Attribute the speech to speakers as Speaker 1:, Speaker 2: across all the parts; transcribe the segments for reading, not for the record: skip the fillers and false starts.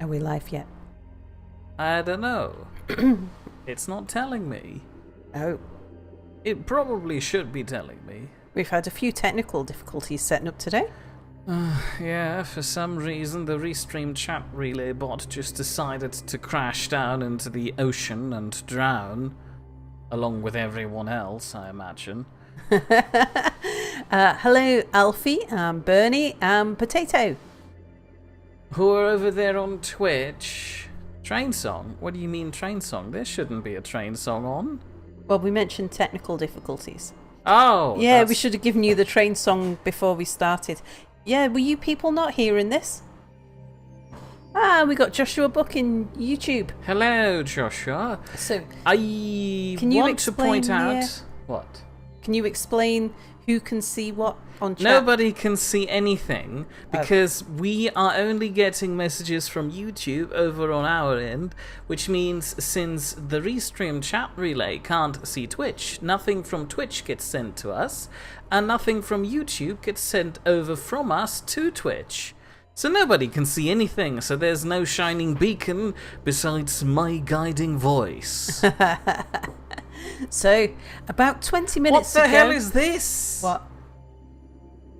Speaker 1: Are we live yet?
Speaker 2: I don't know. It's not telling me.
Speaker 1: Oh.
Speaker 2: It probably should be telling me.
Speaker 1: We've had a few technical difficulties setting up today.
Speaker 2: Yeah, for some reason the Restream chat relay bot just decided to crash down into the ocean and drown. Along with everyone else, I imagine.
Speaker 1: Hello, Alfie, Bernie, Potato.
Speaker 2: Who are over there on Twitch? Train song? What do you mean train song? There shouldn't be a train song on.
Speaker 1: Well, we mentioned technical difficulties.
Speaker 2: Oh!
Speaker 1: Yeah, we should have given you the train song before we started. Yeah, were you people not hearing this? We got Joshua Buck in YouTube.
Speaker 2: Hello, Joshua.
Speaker 1: So,
Speaker 2: I
Speaker 1: can
Speaker 2: want to point out... What?
Speaker 1: Can you explain who can see what on chat?
Speaker 2: Nobody can see anything because we are only getting messages from YouTube over on our end, which means since the Restream chat relay can't see Twitch, nothing from Twitch gets sent to us, and nothing from YouTube gets sent over from us to Twitch. So nobody can see anything, so there's no shining beacon besides my guiding voice.
Speaker 1: So, about 20 minutes
Speaker 2: ago... What the
Speaker 1: ago...
Speaker 2: hell is this?
Speaker 1: What?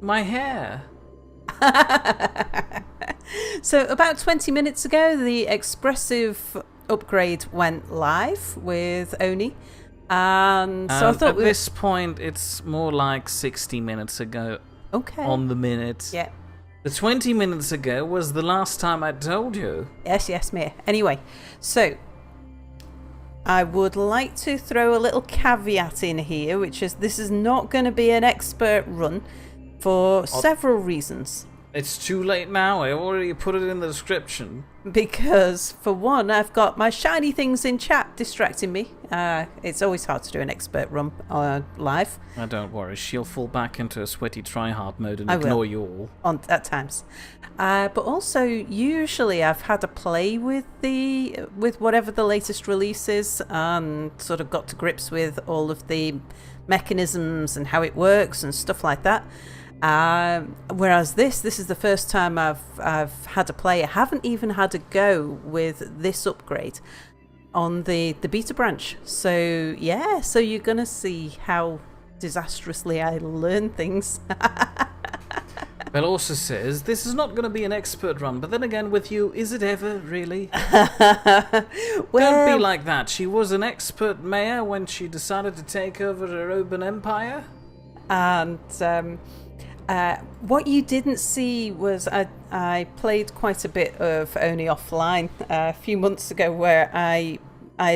Speaker 2: My hair.
Speaker 1: So, about 20 minutes ago, the Expressive upgrade went live with Oni. And so I thought
Speaker 2: at this point, it's more like 60 minutes ago.
Speaker 1: Okay.
Speaker 2: On the minute.
Speaker 1: Yeah.
Speaker 2: The 20 minutes ago was the last time I told you.
Speaker 1: Yes, mate. Anyway, so I would like to throw a little caveat in here, which is this is not going to be an expert run for several reasons.
Speaker 2: It's too late now. I already put it in the description.
Speaker 1: Because, for one, I've got my shiny things in chat distracting me. It's always hard to do an expert run live.
Speaker 2: Don't worry, she'll fall back into a sweaty try-hard mode and ignore you all.
Speaker 1: At times. But also, usually I've had a play with whatever the latest release is and sort of got to grips with all of the mechanisms and how it works and stuff like that. Whereas this is the first time I've had a play. I haven't even had a go with this upgrade on the beta branch. So yeah, so you're gonna see how disastrously I learn things.
Speaker 2: Bell also says this is not going to be an expert run, but then again, with you, is it ever really?
Speaker 1: Well,
Speaker 2: don't be like that. She was an expert mayor when she decided to take over her urban empire.
Speaker 1: And what you didn't see was I played quite a bit of Oni offline a few months ago, where I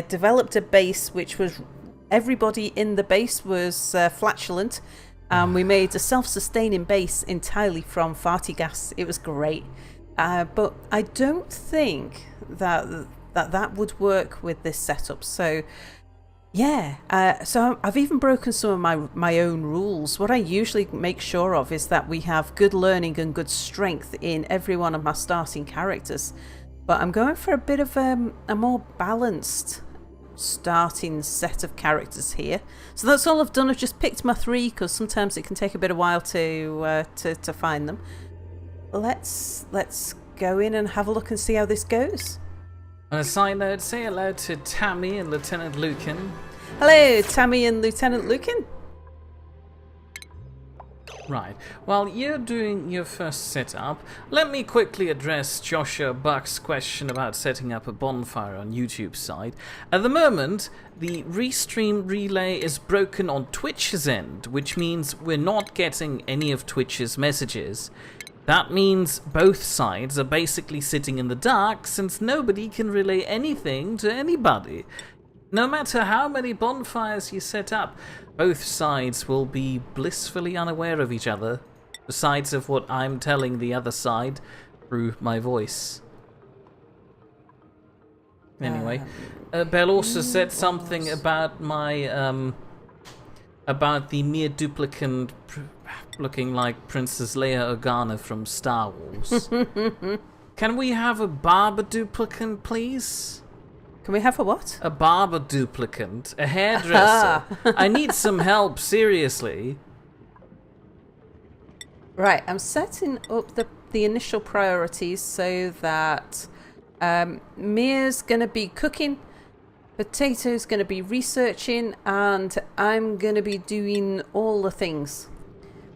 Speaker 1: developed a base which was everybody in the base was flatulent, and we made a self-sustaining base entirely from farty gas. It was great, but I don't think that would work with this setup. So. Yeah, so I've even broken some of my own rules. What I usually make sure of is that we have good learning and good strength in every one of my starting characters. But I'm going for a bit of a more balanced starting set of characters here. So that's all I've done. I've just picked my 3 because sometimes it can take a bit of while to find them. Let's go in and have a look and see how this goes.
Speaker 2: On a side note, say hello to Tammy and Lieutenant Lucan.
Speaker 1: Hello, Tammy and Lieutenant Lucan.
Speaker 2: Right, while you're doing your first setup, let me quickly address Joshua Buck's question about setting up a bonfire on YouTube's side. At the moment, the Restream relay is broken on Twitch's end, which means we're not getting any of Twitch's messages. That means both sides are basically sitting in the dark, since nobody can relay anything to anybody. No matter how many bonfires you set up, both sides will be blissfully unaware of each other, besides of what I'm telling the other side through my voice. Anyway, Bell also said something about my, about the mere duplicant looking like Princess Leia Organa from Star Wars. Can we have a barber duplicant, please?
Speaker 1: Can we have a what?
Speaker 2: A barber duplicant. A hairdresser. I need some help, seriously.
Speaker 1: Right, I'm setting up the initial priorities so that Mia's going to be cooking. Potato's going to be researching. And I'm going to be doing all the things.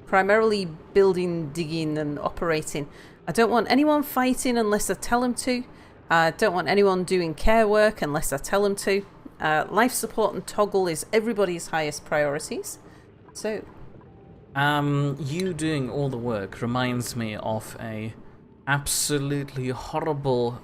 Speaker 1: Primarily building, digging and operating. I don't want anyone fighting unless I tell them to. I don't want anyone doing care work unless I tell them to. Life support and toggle is everybody's highest priorities. So...
Speaker 2: you doing all the work reminds me of a absolutely horrible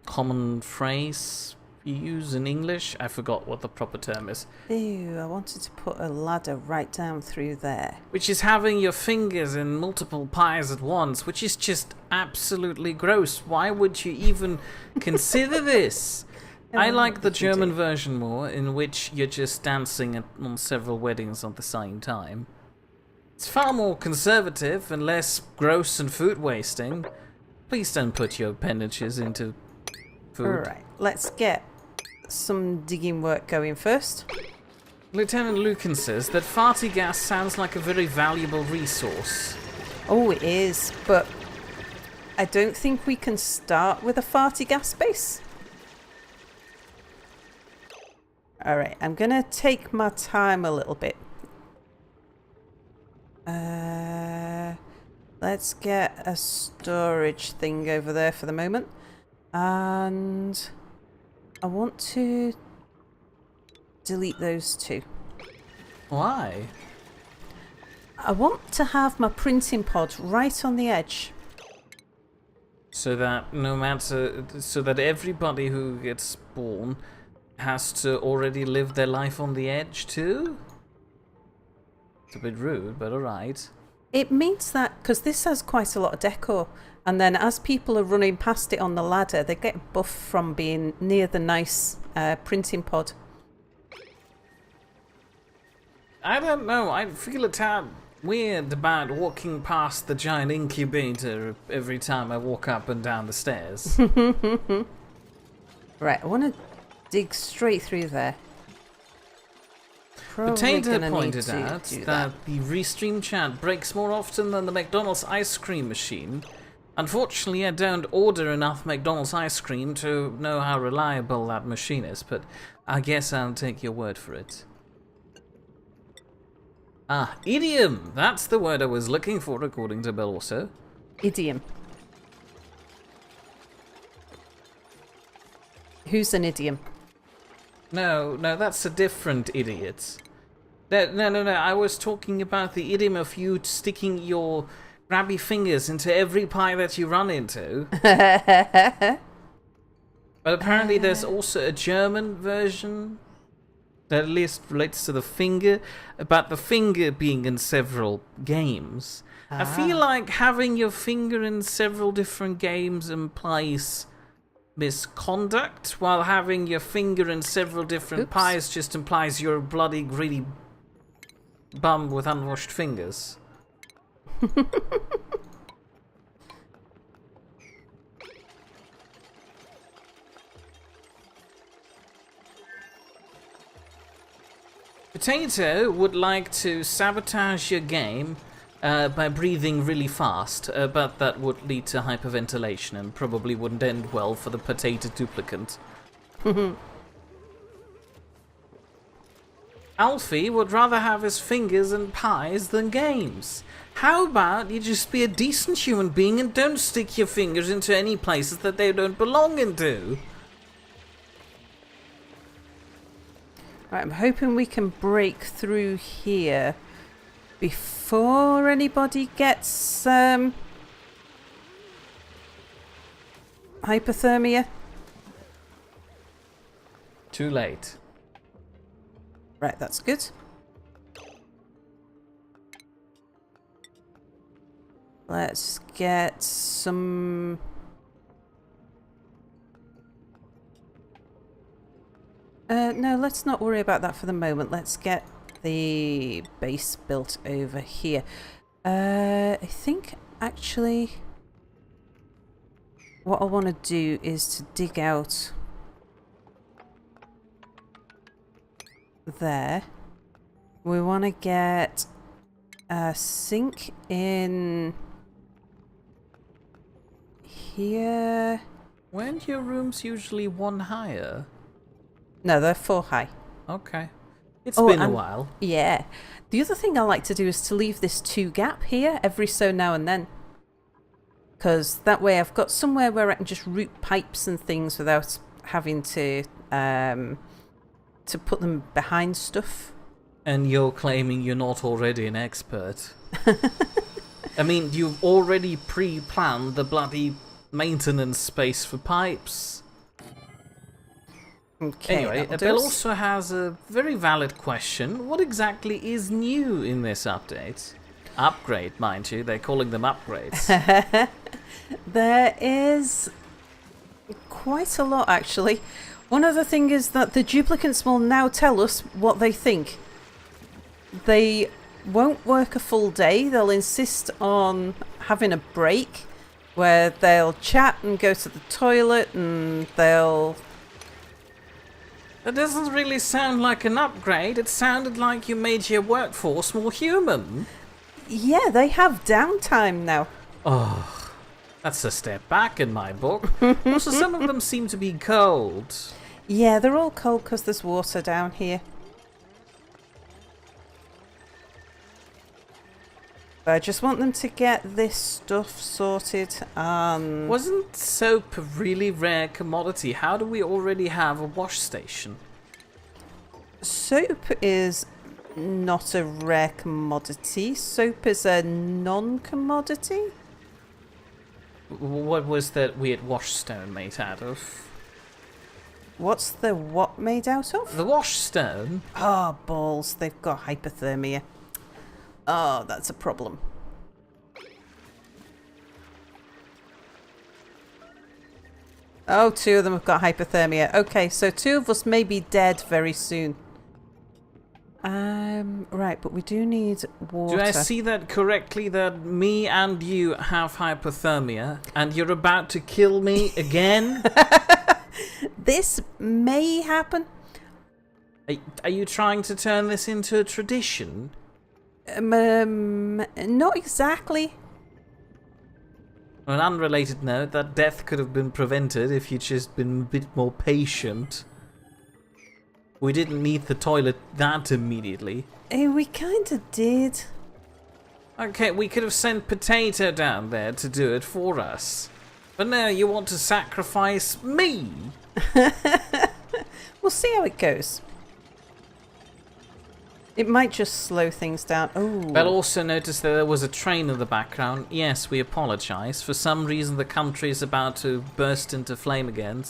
Speaker 2: common phrase you use in English. I forgot what the proper term is.
Speaker 1: Ew, I wanted to put a ladder right down through there.
Speaker 2: Which is having your fingers in multiple pies at once, which is just absolutely gross. Why would you even consider this? I like the German version more, in which you're just dancing on several weddings at the same time. It's far more conservative and less gross and food wasting. Please don't put your appendages into food.
Speaker 1: Alright, let's get some digging work going first.
Speaker 2: Lieutenant Lucan says that farty gas sounds like a very valuable resource.
Speaker 1: Oh, it is, but I don't think we can start with a farty gas base. Alright, I'm gonna take my time a little bit. Let's get a storage thing over there for the moment. And I want to delete those two.
Speaker 2: Why?
Speaker 1: I want to have my printing pod right on the edge.
Speaker 2: So that so that everybody who gets born has to already live their life on the edge too? It's a bit rude, but alright.
Speaker 1: It means that, because this has quite a lot of decor, and then as people are running past it on the ladder, they get buff from being near the nice printing pod.
Speaker 2: I don't know, I feel a tad weird about walking past the giant incubator every time I walk up and down the stairs.
Speaker 1: Right, I want to dig straight through there.
Speaker 2: Potato pointed out that the Restream chat breaks more often than the McDonald's ice cream machine. Unfortunately, I don't order enough McDonald's ice cream to know how reliable that machine is, but I guess I'll take your word for it. Ah, idiom! That's the word I was looking for, according to Bill also.
Speaker 1: Idiom. Who's an idiom?
Speaker 2: No, that's a different idiot. No, I was talking about the idiom of you sticking your grabby fingers into every pie that you run into. But apparently there's also a German version that at least relates to the finger, about the finger being in several games. I feel like having your finger in several different games implies misconduct, while having your finger in several different pies just implies you're a bloody greedy bum with unwashed fingers. Potato would like to sabotage your game by breathing really fast, but that would lead to hyperventilation and probably wouldn't end well for the potato duplicant. Alfie would rather have his fingers in pies than games. How about you just be a decent human being and don't stick your fingers into any places that they don't belong into?
Speaker 1: Right, I'm hoping we can break through here before anybody gets hypothermia.
Speaker 2: Too late.
Speaker 1: Right, that's good. Let's get some... no, let's not worry about that for the moment. Let's get the base built over here. I think, actually, what I want to do is to dig out there. We want to get a sink in here.
Speaker 2: Weren't your rooms usually 1 higher?
Speaker 1: No, they're 4 high.
Speaker 2: Okay. It's been a while.
Speaker 1: Yeah. The other thing I like to do is to leave this 2 gap here every so now and then. Because that way I've got somewhere where I can just route pipes and things without having to put them behind stuff.
Speaker 2: And you're claiming you're not already an expert. I mean, you've already pre-planned the bloody maintenance space for pipes.
Speaker 1: Okay,
Speaker 2: anyway, Bill also has a very valid question. What exactly is new in this update? Upgrade, mind you. They're calling them upgrades.
Speaker 1: There is quite a lot, actually. One other thing is that the duplicants will now tell us what they think. They won't work a full day. They'll insist on having a break where they'll chat and go to the toilet and they'll...
Speaker 2: That doesn't really sound like an upgrade. It sounded like you made your workforce more human.
Speaker 1: Yeah, they have downtime now.
Speaker 2: Oh, that's a step back in my book. Also, some of them seem to be cold.
Speaker 1: Yeah, they're all cold because there's water down here. But I just want them to get this stuff sorted.
Speaker 2: Wasn't soap a really rare commodity? How do we already have a wash station?
Speaker 1: Soap is not a rare commodity. Soap is a non-commodity.
Speaker 2: What was that weird wash stone made out of?
Speaker 1: What's the what made out of?
Speaker 2: The wash stone?
Speaker 1: Oh, balls. They've got hypothermia. Oh, that's a problem. Oh, 2 of them have got hypothermia. Okay, so 2 of us may be dead very soon. Right, but we do need water.
Speaker 2: Do I see that correctly, that me and you have hypothermia, and you're about to kill me again?
Speaker 1: This may happen.
Speaker 2: Are you trying to turn this into a tradition?
Speaker 1: Not exactly.
Speaker 2: On an unrelated note, that death could have been prevented if you'd just been a bit more patient. We didn't need the toilet that immediately.
Speaker 1: We kind of did.
Speaker 2: Okay, we could have sent Potato down there to do it for us. But now you want to sacrifice me?
Speaker 1: We'll see how it goes. It might just slow things down. Oh.
Speaker 2: Bell also noticed that there was a train in the background. Yes, we apologise. For some reason the country is about to burst into flame again,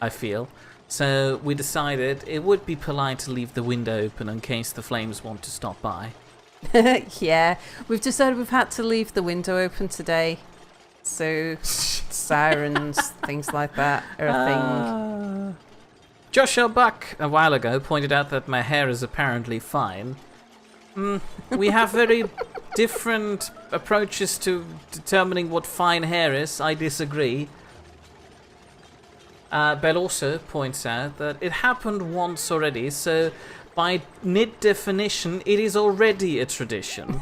Speaker 2: I feel. So we decided it would be polite to leave the window open in case the flames want to stop by.
Speaker 1: Yeah, we've decided we've had to leave the window open today. So sirens, things like that are a thing.
Speaker 2: Joshua Buck, a while ago, pointed out that my hair is apparently fine. We have very different approaches to determining what fine hair is. I disagree. Bell also points out that it happened once already, so by Nidd definition, it is already a tradition.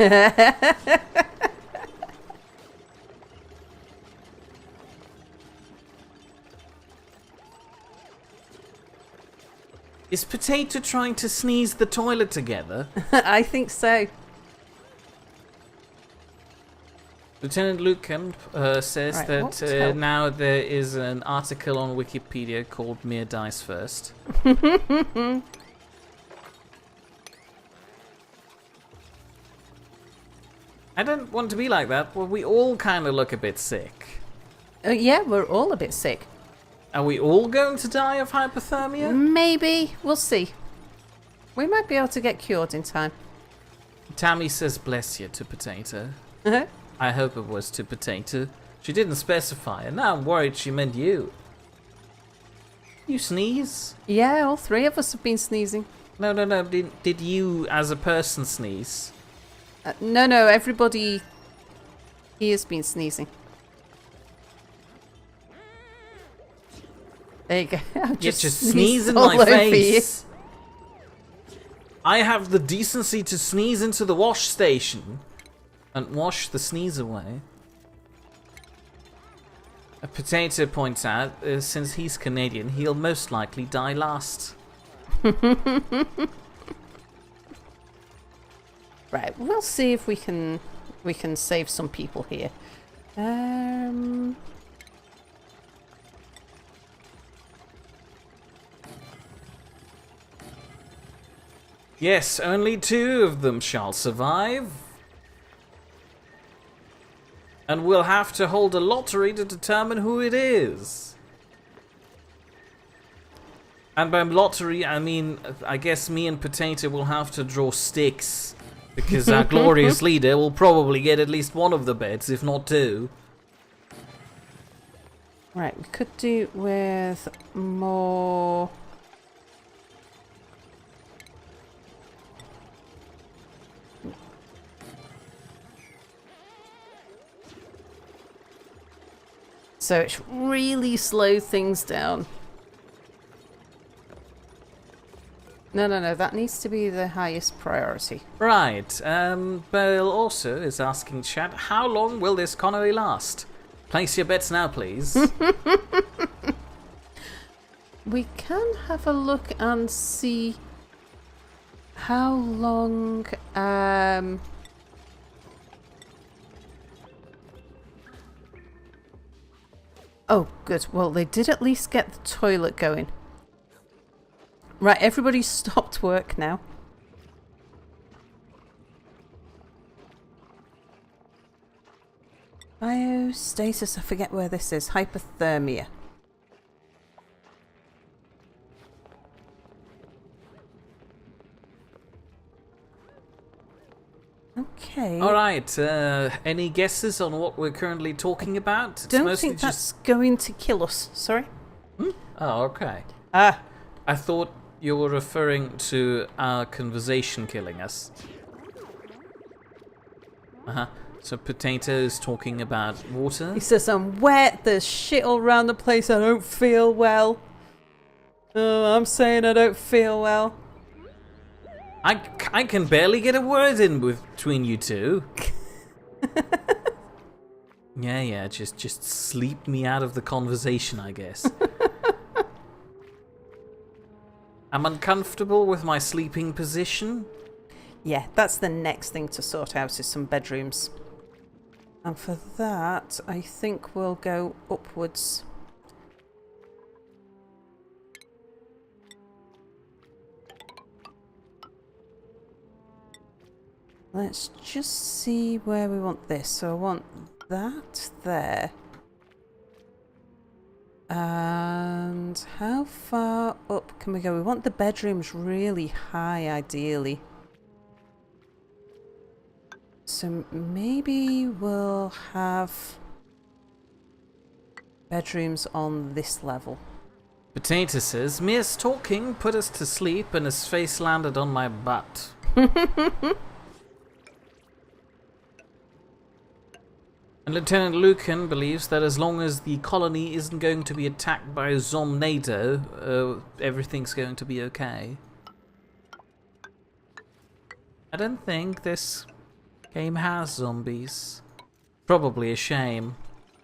Speaker 2: Is Potato trying to sneeze the toilet together?
Speaker 1: I think so.
Speaker 2: Lieutenant Lucan says
Speaker 1: Right,
Speaker 2: that now there is an article on Wikipedia called Mere Dice First. I don't want to be like that, but we all kind of look a bit sick.
Speaker 1: Yeah, we're all a bit sick.
Speaker 2: Are we all going to die of hypothermia?
Speaker 1: Maybe. We'll see. We might be able to get cured in time.
Speaker 2: Tammy says bless you to Potato.
Speaker 1: Uh-huh.
Speaker 2: I hope it was to Potato. She didn't specify, and now I'm worried she meant you. You sneeze?
Speaker 1: Yeah, all 3 of us have been sneezing.
Speaker 2: No. Did you, as a person, sneeze?
Speaker 1: No, everybody here has been sneezing. There you go.
Speaker 2: You just sneeze in my face. I have the decency to sneeze into the wash station and wash the sneeze away. A Potato points out, since he's Canadian, he'll most likely die last.
Speaker 1: Right, we'll see if we can save some people here.
Speaker 2: Yes, only 2 of them shall survive. And we'll have to hold a lottery to determine who it is. And by lottery, I mean, I guess me and Potato will have to draw sticks. Because our glorious leader will probably get at least 1 of the beds, if not 2.
Speaker 1: Right, we could do with more... So it's really slowed things down. No, that needs to be the highest priority.
Speaker 2: Right, Bill also is asking chat, how long will this colony last? Place your bets now, please.
Speaker 1: We can have a look and see how long... Oh, good. Well, they did at least get the toilet going. Right, everybody's stopped work now. Biostasis, I forget where this is. Hypothermia. Okay.
Speaker 2: Alright, any guesses on what we're currently talking about?
Speaker 1: Don't think that's going to kill us. Sorry?
Speaker 2: Oh, okay.
Speaker 1: Ah.
Speaker 2: I thought you were referring to our conversation killing us. So Potato's talking about water?
Speaker 1: He says, I'm wet, there's shit all around the place, I don't feel well. Oh, I'm saying I don't feel well.
Speaker 2: I can barely get a word in between you two. Yeah, just sleep me out of the conversation, I guess. I'm uncomfortable with my sleeping position.
Speaker 1: Yeah, that's the next thing to sort out is some bedrooms. And for that, I think we'll go upwards. Let's just see where we want this. So I want that there. And how far up can we go? We want the bedrooms really high, ideally. So maybe we'll have bedrooms on this level.
Speaker 2: Potato says, mere talking put us to sleep and his face landed on my butt. And Lieutenant Lucan believes that as long as the colony isn't going to be attacked by Zomnado, everything's going to be okay. I don't think this game has zombies. Probably a shame,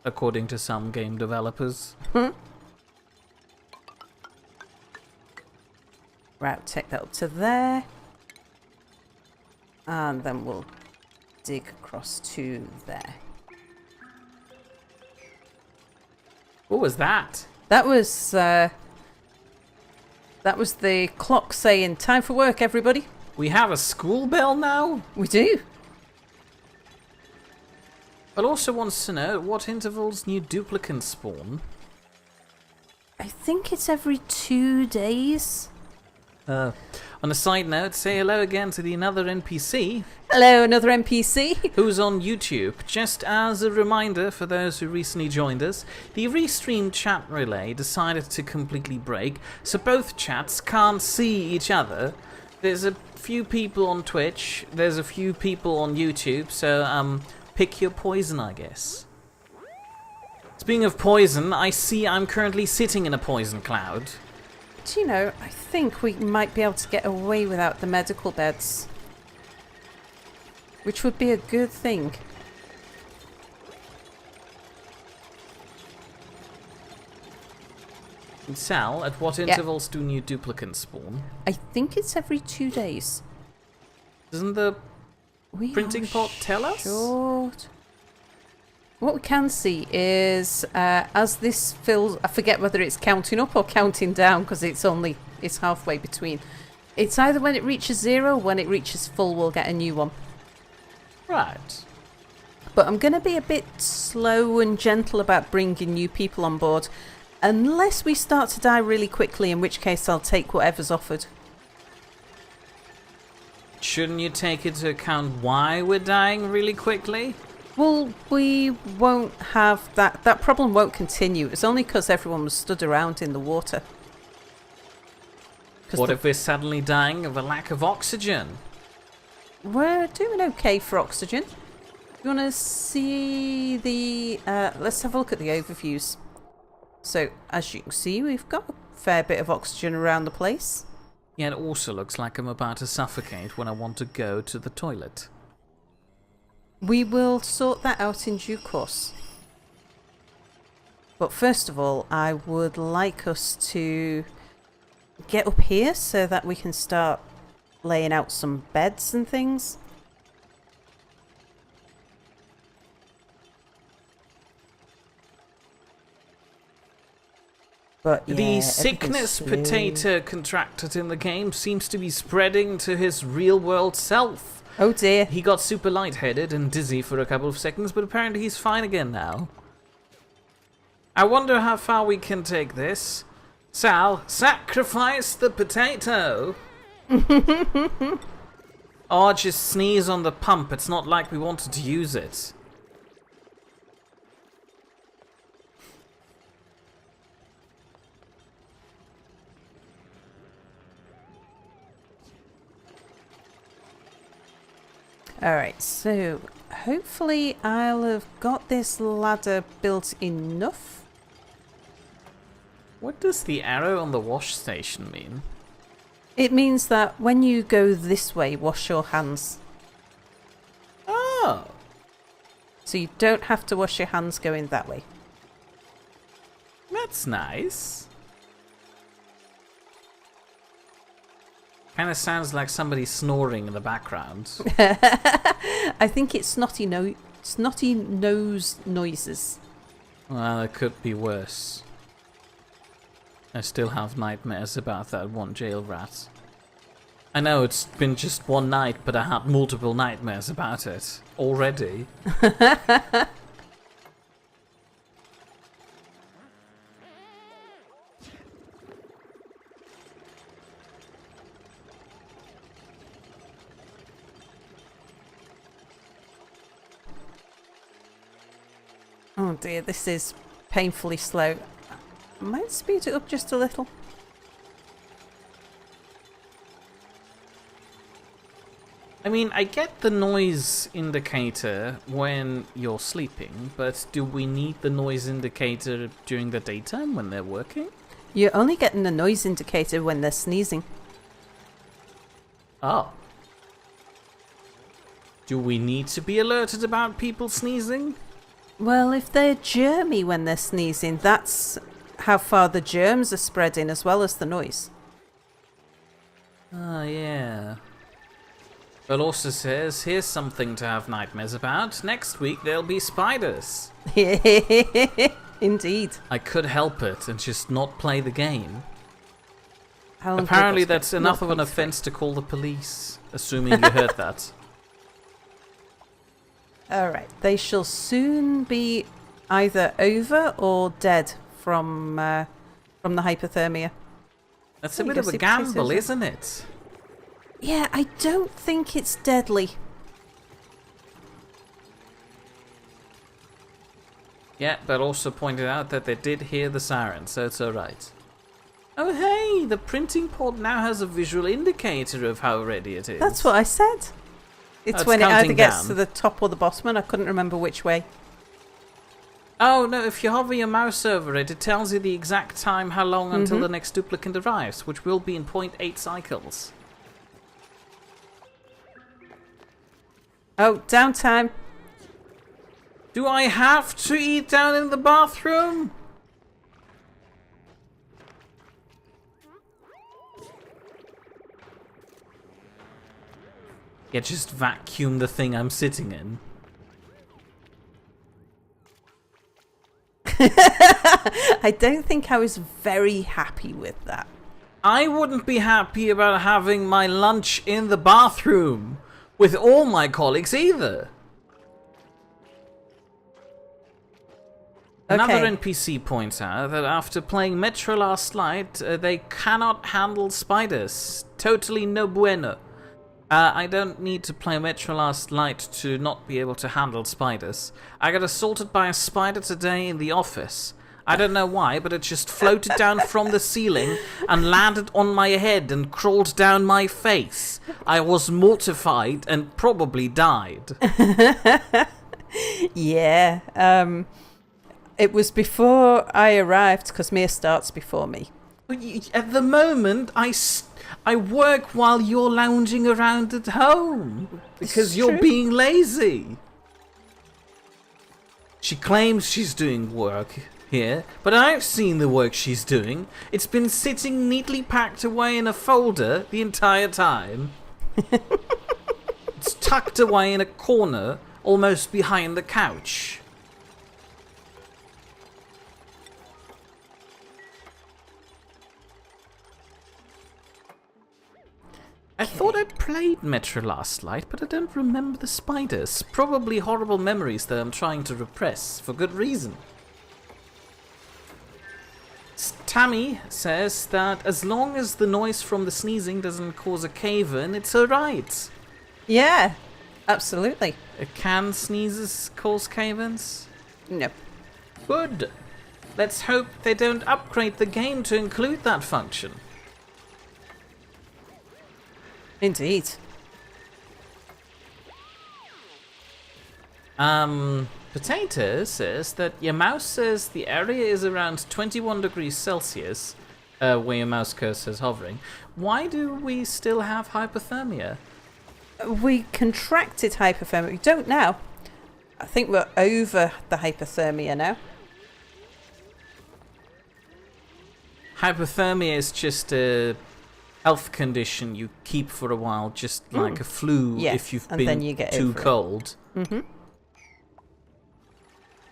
Speaker 2: according to some game developers.
Speaker 1: Right, take that up to there. And then we'll dig across to there.
Speaker 2: What was that?
Speaker 1: That was the clock saying, time for work, everybody.
Speaker 2: We have a school bell now?
Speaker 1: We do.
Speaker 2: But also wants to know at what intervals new duplicants spawn.
Speaker 1: I think it's every 2 days.
Speaker 2: On a side note, say hello again to the another NPC.
Speaker 1: Hello, another NPC.
Speaker 2: Who's on YouTube. Just as a reminder for those who recently joined us, the restream chat relay decided to completely break, so both chats can't see each other. There's a few people on Twitch, there's a few people on YouTube, so pick your poison, I guess. Speaking of poison, I see I'm currently sitting in a poison cloud.
Speaker 1: Do you know, I think we might be able to get away without the medical beds. Which would be a good thing.
Speaker 2: Sal, at what intervals do new duplicants spawn?
Speaker 1: I think it's every 2 days.
Speaker 2: Doesn't the printing pod tell us?
Speaker 1: What we can see is as this fills, I forget whether it's counting up or counting down because it's halfway between. It's either when it reaches 0 or when it reaches full, we'll get a new one.
Speaker 2: Right.
Speaker 1: But I'm going to be a bit slow and gentle about bringing new people on board, unless we start to die really quickly, in which case I'll take whatever's offered.
Speaker 2: Shouldn't you take into account why we're dying really quickly?
Speaker 1: Well, we won't have that. That problem won't continue. It's only because everyone was stood around in the water.
Speaker 2: What if we're suddenly dying of a lack of oxygen?
Speaker 1: We're doing okay for oxygen. You want to see the... let's have a look at the overviews. So, as you can see, we've got a fair bit of oxygen around the place.
Speaker 2: Yeah, it also looks like I'm about to suffocate when I want to go to the toilet.
Speaker 1: We will sort that out in due course. But first of all, I would like us to get up here so that we can start laying out some beds and things. But yeah,
Speaker 2: the sickness Potato contracted in the game seems to be spreading to his real-world self.
Speaker 1: Oh dear.
Speaker 2: He got super lightheaded and dizzy for a couple of seconds, but apparently he's fine again now. I wonder how far we can take this. Sal, sacrifice the potato! Or just sneeze on the pump, it's not like we wanted to use it.
Speaker 1: Alright, so hopefully I'll have got this ladder built enough.
Speaker 2: What does the arrow on the wash station mean?
Speaker 1: It means that when you go this way, wash your hands.
Speaker 2: Oh!
Speaker 1: So you don't have to wash your hands going that way.
Speaker 2: That's nice. Kind of sounds like somebody snoring in the background.
Speaker 1: I think it's snotty nose noises.
Speaker 2: Well, it could be worse. I still have nightmares about that one jail rat. I know it's been just one night, but I had multiple nightmares about it already.
Speaker 1: Oh dear, this is painfully slow. I might speed it up just a little.
Speaker 2: I mean, I get the noise indicator when you're sleeping, but do we need the noise indicator during the daytime when they're working?
Speaker 1: You're only getting the noise indicator when they're sneezing.
Speaker 2: Oh. Do we need to be alerted about people sneezing?
Speaker 1: Well, if they're germy when they're sneezing, that's how far the germs are spreading as well as the noise.
Speaker 2: Oh, yeah. But also says, here's something to have nightmares about. Next week there'll be spiders.
Speaker 1: Indeed.
Speaker 2: I could help it and just not play the game.
Speaker 1: How long
Speaker 2: Apparently
Speaker 1: have I
Speaker 2: that's enough of an offense to call the police, assuming you heard that.
Speaker 1: Alright, they shall soon be either over or dead from the hypothermia.
Speaker 2: That's a bit of a gamble, isn't it?
Speaker 1: Yeah, I don't think it's deadly.
Speaker 2: Yeah, but also pointed out that they did hear the siren, so it's alright. Oh hey, the printing pod now has a visual indicator of how ready it is.
Speaker 1: That's what I said. It's when it either gets to the top or the bottom, and I couldn't remember which way.
Speaker 2: Oh no, if you hover your mouse over it, it tells you the exact time how long until the next duplicant arrives, which will be in 0.8 cycles.
Speaker 1: Oh, downtime.
Speaker 2: Do I have to eat down in the bathroom? Yeah, just vacuum the thing I'm sitting in.
Speaker 1: I don't think I was very happy with that.
Speaker 2: I wouldn't be happy about having my lunch in the bathroom with all my colleagues either. Another NPC points out that after playing Metro last night, they cannot handle spiders. Totally no bueno. I don't need to play Metro last night to not be able to handle spiders. I got assaulted by a spider today in the office. I don't know why, but it just floated down from the ceiling and landed on my head and crawled down my face. I was mortified and probably died.
Speaker 1: Yeah, it was before I arrived, because Mia starts before me.
Speaker 2: At the moment, I work while you're lounging around at home because you're being lazy. She claims she's doing work here, but I've seen the work she's doing. It's been sitting neatly packed away in a folder the entire time. It's tucked away in a corner, almost behind the couch. I thought I played Metro last night, but I don't remember the spiders. Probably horrible memories that I'm trying to repress, for good reason. Tammy says that as long as the noise from the sneezing doesn't cause a cave-in, it's alright.
Speaker 1: Yeah, absolutely.
Speaker 2: Can sneezes cause cave-ins?
Speaker 1: No.
Speaker 2: Good. Let's hope they don't upgrade the game to include that function.
Speaker 1: Indeed.
Speaker 2: Potato says that your mouse says the area is around 21 degrees Celsius, where your mouse cursor is hovering. Why do we still have hypothermia?
Speaker 1: We contracted hypothermia. We don't now. I think we're over the hypothermia now.
Speaker 2: Hypothermia is just a health condition you keep for a while, just like a flu if you've been
Speaker 1: then you get
Speaker 2: too
Speaker 1: over
Speaker 2: cold.
Speaker 1: Mm-hmm.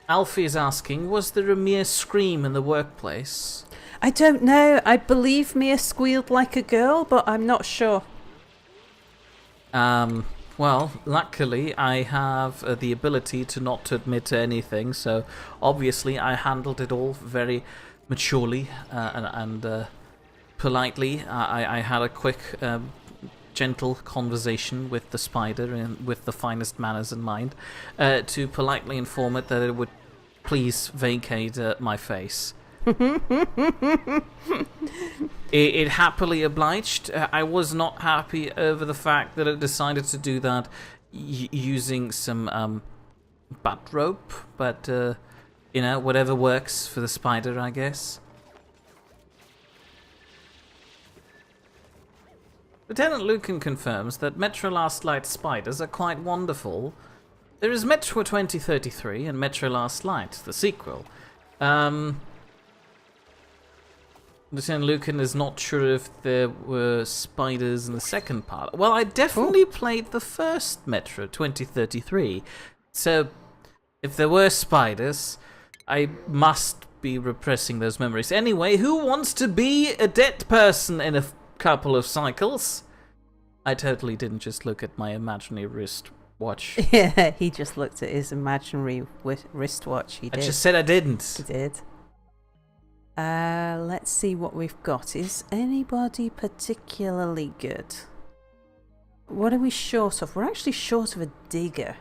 Speaker 2: Alfie is asking, was there a mere scream in the workplace?
Speaker 1: I don't know. I believe Mia squealed like a girl, but I'm not sure.
Speaker 2: Well, luckily I have the ability to not admit to anything, so obviously I handled it all very maturely and politely. I had a quick, gentle conversation with the spider and with the finest manners in mind to politely inform it that it would please vacate my face. It happily obliged. I was not happy over the fact that it decided to do that using some butt rope, but you know, whatever works for the spider, I guess. Lieutenant Lucan confirms that Metro Last Light spiders are quite wonderful. There is Metro 2033 and Metro Last Light, the sequel. Lieutenant Lucan is not sure if there were spiders in the second part. Well, I definitely played the first Metro 2033, so if there were spiders, I must be repressing those memories. Anyway, who wants to be a dead person in a couple of cycles? I totally didn't just look at my imaginary wristwatch.
Speaker 1: Yeah, he just looked at his imaginary wristwatch. He did.
Speaker 2: I just said I didn't.
Speaker 1: He did. Let's see what we've got. Is anybody particularly good? What are we short of? We're actually short of a digger.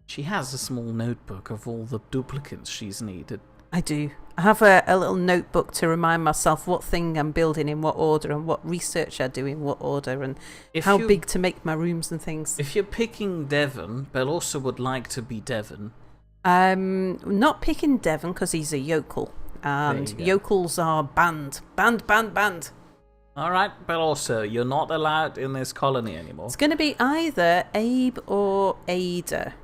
Speaker 2: She has a small notebook of all the duplicates she's needed.
Speaker 1: I do. I have a little notebook to remind myself what thing I'm building in what order and what research I do in what order and how big to make my rooms and things.
Speaker 2: If you're picking Devon, Belle also would like to be Devon.
Speaker 1: Not picking Devon because he's a yokel. And yokels are banned. Banned.
Speaker 2: Alright, Belle also, you're not allowed in this colony anymore.
Speaker 1: It's going to be either Abe or Ada.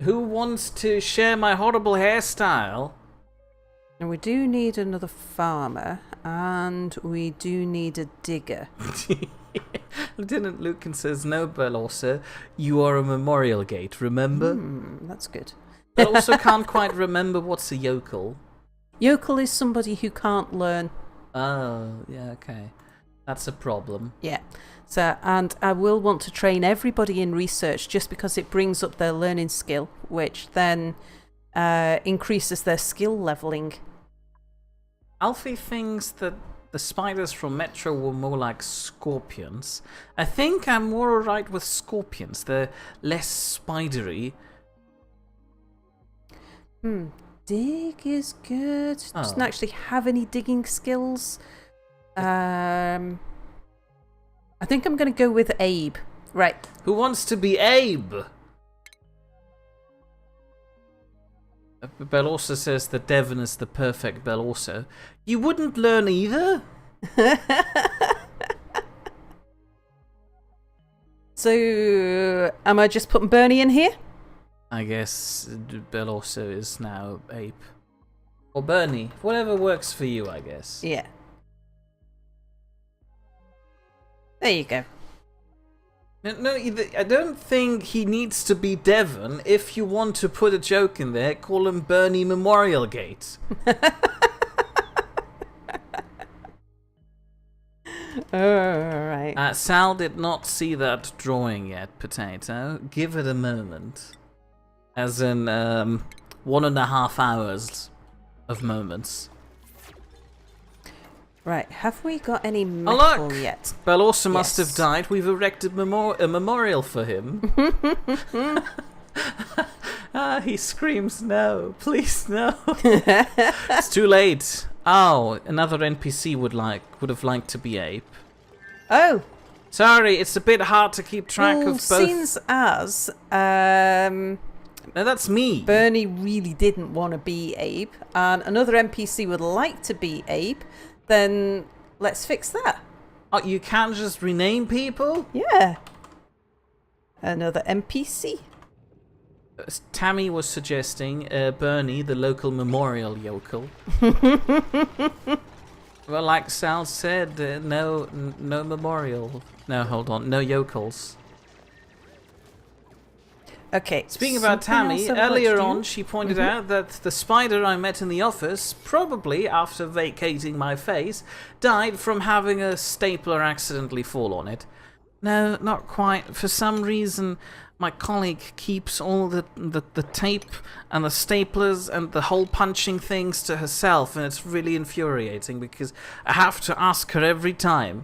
Speaker 2: Who wants to share my horrible hairstyle?
Speaker 1: And we do need another farmer, and we do need a digger.
Speaker 2: Lieutenant Lucan says, no, Belorsa, you are a memorial gate, remember?
Speaker 1: That's good.
Speaker 2: But also can't quite remember what's a yokel.
Speaker 1: Yokel is somebody who can't learn.
Speaker 2: Oh, yeah, okay. That's a problem.
Speaker 1: Yeah. So, and I will want to train everybody in research just because it brings up their learning skill, which then increases their skill leveling.
Speaker 2: Alfie thinks that the spiders from Metro were more like scorpions. I think I'm more alright with scorpions. They're less spidery.
Speaker 1: Dig is good. Doesn't actually have any digging skills. I think I'm going to go with Abe. Right.
Speaker 2: Who wants to be Abe? Belorsa says that Devon is the perfect Belorsa. You wouldn't learn either?
Speaker 1: So, am I just putting Bernie in here?
Speaker 2: I guess Belorsa is now Abe. Or Bernie. Whatever works for you, I guess.
Speaker 1: Yeah. There you go.
Speaker 2: No, I don't think he needs to be Devon. If you want to put a joke in there, call him Bernie Memorial Gate.
Speaker 1: Alright.
Speaker 2: Sal did not see that drawing yet, Potato. Give it a moment. As in, 1.5 hours of moments.
Speaker 1: Right, have we got any metal yet?
Speaker 2: Belorsa must have died. We've erected a memorial for him. He screams, no, please no. It's too late. Oh, another NPC would have liked to be Ape.
Speaker 1: Oh!
Speaker 2: Sorry, it's a bit hard to keep track of both.
Speaker 1: Seems as,
Speaker 2: no, that's me.
Speaker 1: Bernie really didn't want to be Abe, and another NPC would like to be Abe, then let's fix that.
Speaker 2: Oh, you can't just rename people?
Speaker 1: Yeah. Another NPC.
Speaker 2: Tammy was suggesting Bernie, the local memorial yokel. Well, like Sal said, no memorial. No, hold on, no yokels.
Speaker 1: Okay.
Speaker 2: Speaking about Tammy, earlier on she pointed out that the spider I met in the office, probably after vacating my face, died from having a stapler accidentally fall on it. No, not quite. For some reason, my colleague keeps all the tape and the staplers and the hole punching things to herself, and it's really infuriating because I have to ask her every time.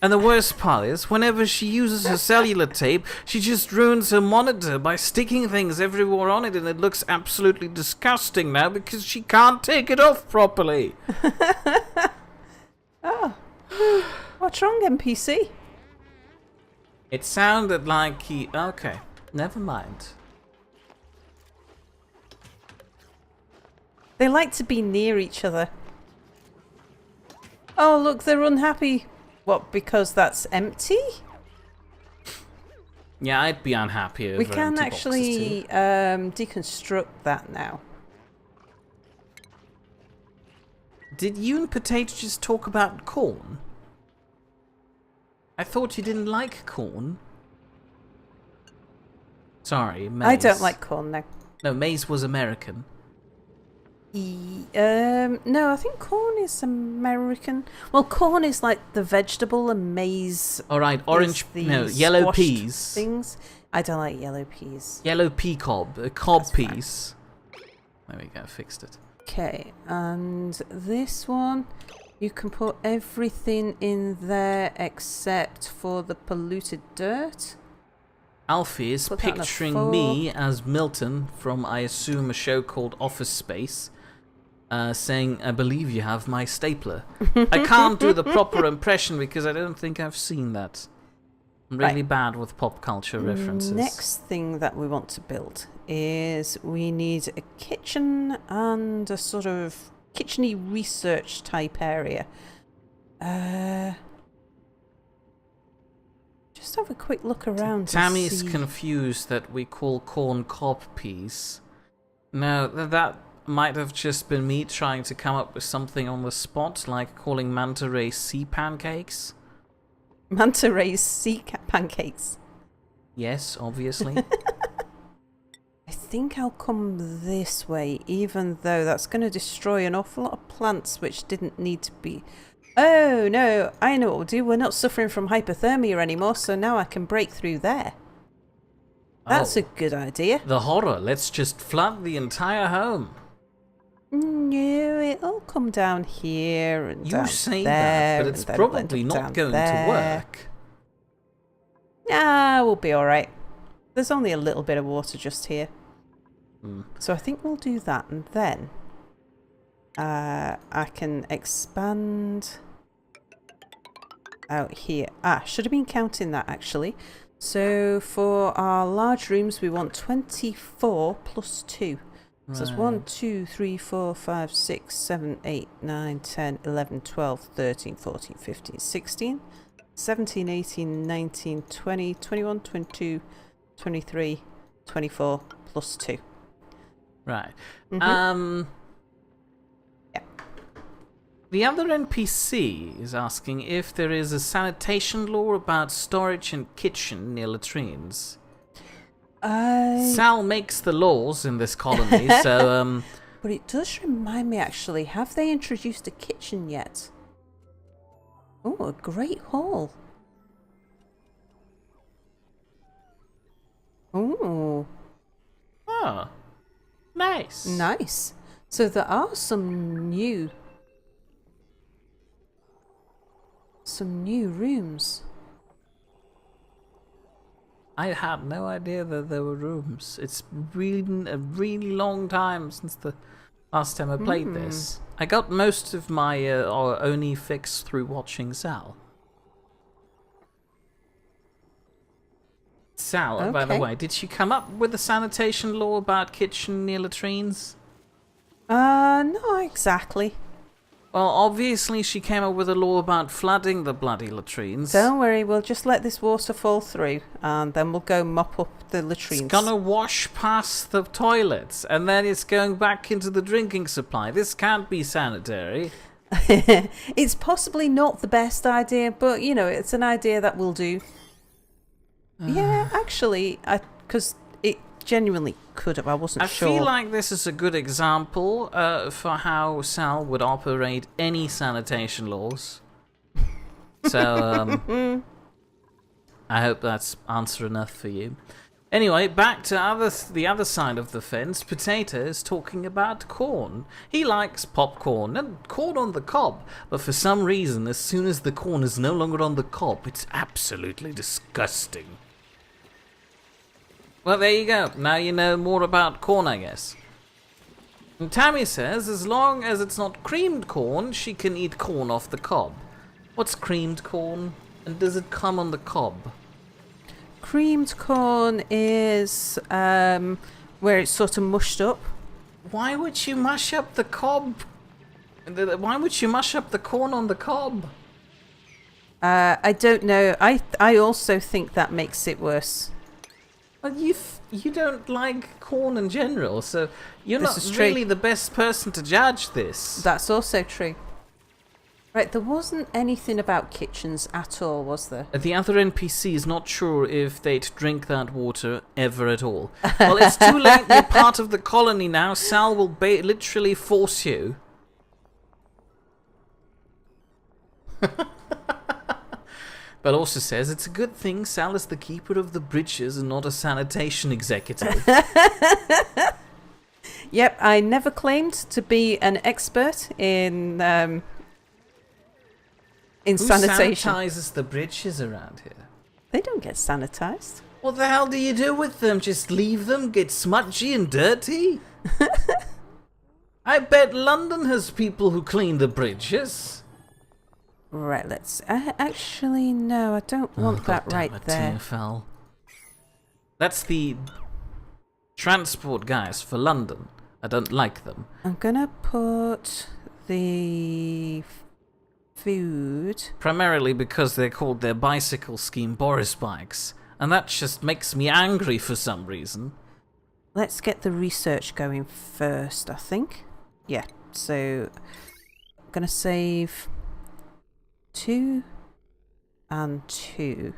Speaker 2: And the worst part is, whenever she uses her cellular tape, she just ruins her monitor by sticking things everywhere on it, and it looks absolutely disgusting now because she can't take it off properly.
Speaker 1: Oh. What's wrong, NPC?
Speaker 2: It sounded like he... Okay, never mind.
Speaker 1: They like to be near each other. Oh, look, they're unhappy. What, because that's empty?
Speaker 2: Yeah, I'd be unhappy over
Speaker 1: We can
Speaker 2: empty
Speaker 1: actually deconstruct that now.
Speaker 2: Did you and Potato just talk about corn? I thought you didn't like corn. Sorry, maize.
Speaker 1: I don't like corn now.
Speaker 2: No, maize was American.
Speaker 1: No, I think corn is American. Well, corn is like the vegetable, and maize.
Speaker 2: All right, orange. No, yellow peas.
Speaker 1: Things. I don't like yellow peas.
Speaker 2: Yellow pea cob, cob peas. There we go, fixed it.
Speaker 1: Okay, and this one, you can put everything in there except for the polluted dirt.
Speaker 2: Alfie is picturing me as Milton from, I assume, a show called Office Space, saying, I believe you have my stapler. I can't do the proper impression because I don't think I've seen that. I'm really bad with pop culture references.
Speaker 1: Next thing that we want to build is we need a kitchen and a sort of kitchen-y research type area. Just have a quick look around.
Speaker 2: Tammy's confused that we call corn cob peas. No, that might have just been me trying to come up with something on the spot, like calling manta ray sea pancakes.
Speaker 1: Manta rays pancakes.
Speaker 2: Yes, obviously.
Speaker 1: I think I'll come this way, even though that's going to destroy an awful lot of plants which didn't need to be... Oh, no, I know what we'll do. We're not suffering from hypothermia anymore, so now I can break through there. That's a good idea.
Speaker 2: The horror. Let's just flood the entire home.
Speaker 1: No, it'll come down here and down there.
Speaker 2: You say that, but it's probably not going to work.
Speaker 1: Nah, we'll be alright. There's only a little bit of water just here. So I think we'll do that, and then I can expand out here. Should have been counting that actually. So for our large rooms we want 24 plus 2. So it's 1, 2, 3, 4, 5, 6, 7, 8, 9, 10, 11, 12, 13, 14, 15, 16, 17, 18, 19, 20, 21, 22, 23, 24 plus 2.
Speaker 2: Right.
Speaker 1: Yeah.
Speaker 2: The other NPC is asking if there is a sanitation law about storage and kitchen near latrines. Sal makes the laws in this colony, so...
Speaker 1: But it does remind me, actually, have they introduced a kitchen yet? Oh, a great hall. Oh.
Speaker 2: Oh. Nice.
Speaker 1: Nice. So there are some new rooms.
Speaker 2: I had no idea that there were rooms. It's been a really long time since the last time I played this. I got most of my Oni fix through watching Sal. Sal, by the way, did she come up with a sanitation law about kitchen near latrines?
Speaker 1: Not exactly.
Speaker 2: Well, obviously she came up with a law about flooding the bloody latrines.
Speaker 1: Don't worry, we'll just let this water fall through and then we'll go mop up the latrines.
Speaker 2: It's gonna wash past the toilets and then it's going back into the drinking supply. This can't be sanitary.
Speaker 1: It's possibly not the best idea, but, you know, it's an idea that will do. Yeah, actually, because it genuinely could have. I wasn't sure.
Speaker 2: I feel like this is a good example for how Sal would operate any sanitation laws. So, I hope that's answer enough for you. Anyway, back to the other side of the fence. Potatoes talking about corn. He likes popcorn and corn on the cob, but for some reason, as soon as the corn is no longer on the cob, it's absolutely disgusting. Well, there you go. Now you know more about corn, I guess. And Tammy says, as long as it's not creamed corn, she can eat corn off the cob. What's creamed corn? And does it come on the cob?
Speaker 1: Creamed corn is where it's sort of mushed up.
Speaker 2: Why would you mush up the cob? Why would you mush up the corn on the cob?
Speaker 1: I don't know. I also think that makes it worse.
Speaker 2: Well, you don't like corn in general, so you're not really the best person to judge this.
Speaker 1: That's also true. Right, there wasn't anything about kitchens at all, was there?
Speaker 2: The other NPC is not sure if they'd drink that water ever at all. Well, it's too late. You're part of the colony now. Sal will literally force you. But also says it's a good thing Sal is the keeper of the bridges and not a sanitation executive.
Speaker 1: Yep, I never claimed to be an expert in sanitation.
Speaker 2: Who sanitizes the bridges around here?
Speaker 1: They don't get sanitized.
Speaker 2: What the hell do you do with them? Just leave them get smudgy and dirty? I bet London has people who clean the bridges.
Speaker 1: Right, let's... actually, no, I don't want that right there.
Speaker 2: TFL. That's the transport guys for London. I don't like them.
Speaker 1: I'm gonna put the food...
Speaker 2: Primarily because they're called their bicycle scheme Boris bikes. And that just makes me angry for some reason.
Speaker 1: Let's get the research going first, I think. Yeah, so... I'm gonna save... 2 and 2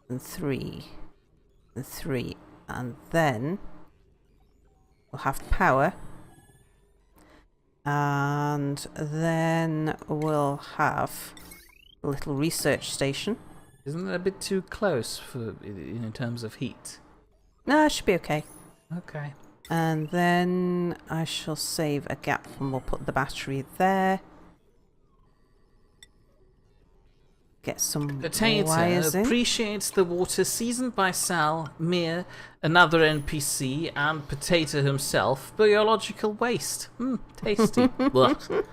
Speaker 1: and 3 and 3, and then we'll have power, and then we'll have a little research station.
Speaker 2: Isn't that a bit too close for in terms of heat?
Speaker 1: No, it should be okay.
Speaker 2: Okay.
Speaker 1: And then I shall save a gap and we'll put the battery there. Get some
Speaker 2: Potato
Speaker 1: wires in.
Speaker 2: appreciates the water seasoned by Sal, Mir, another NPC, and Potato himself. Biological waste. Tasty. Blech.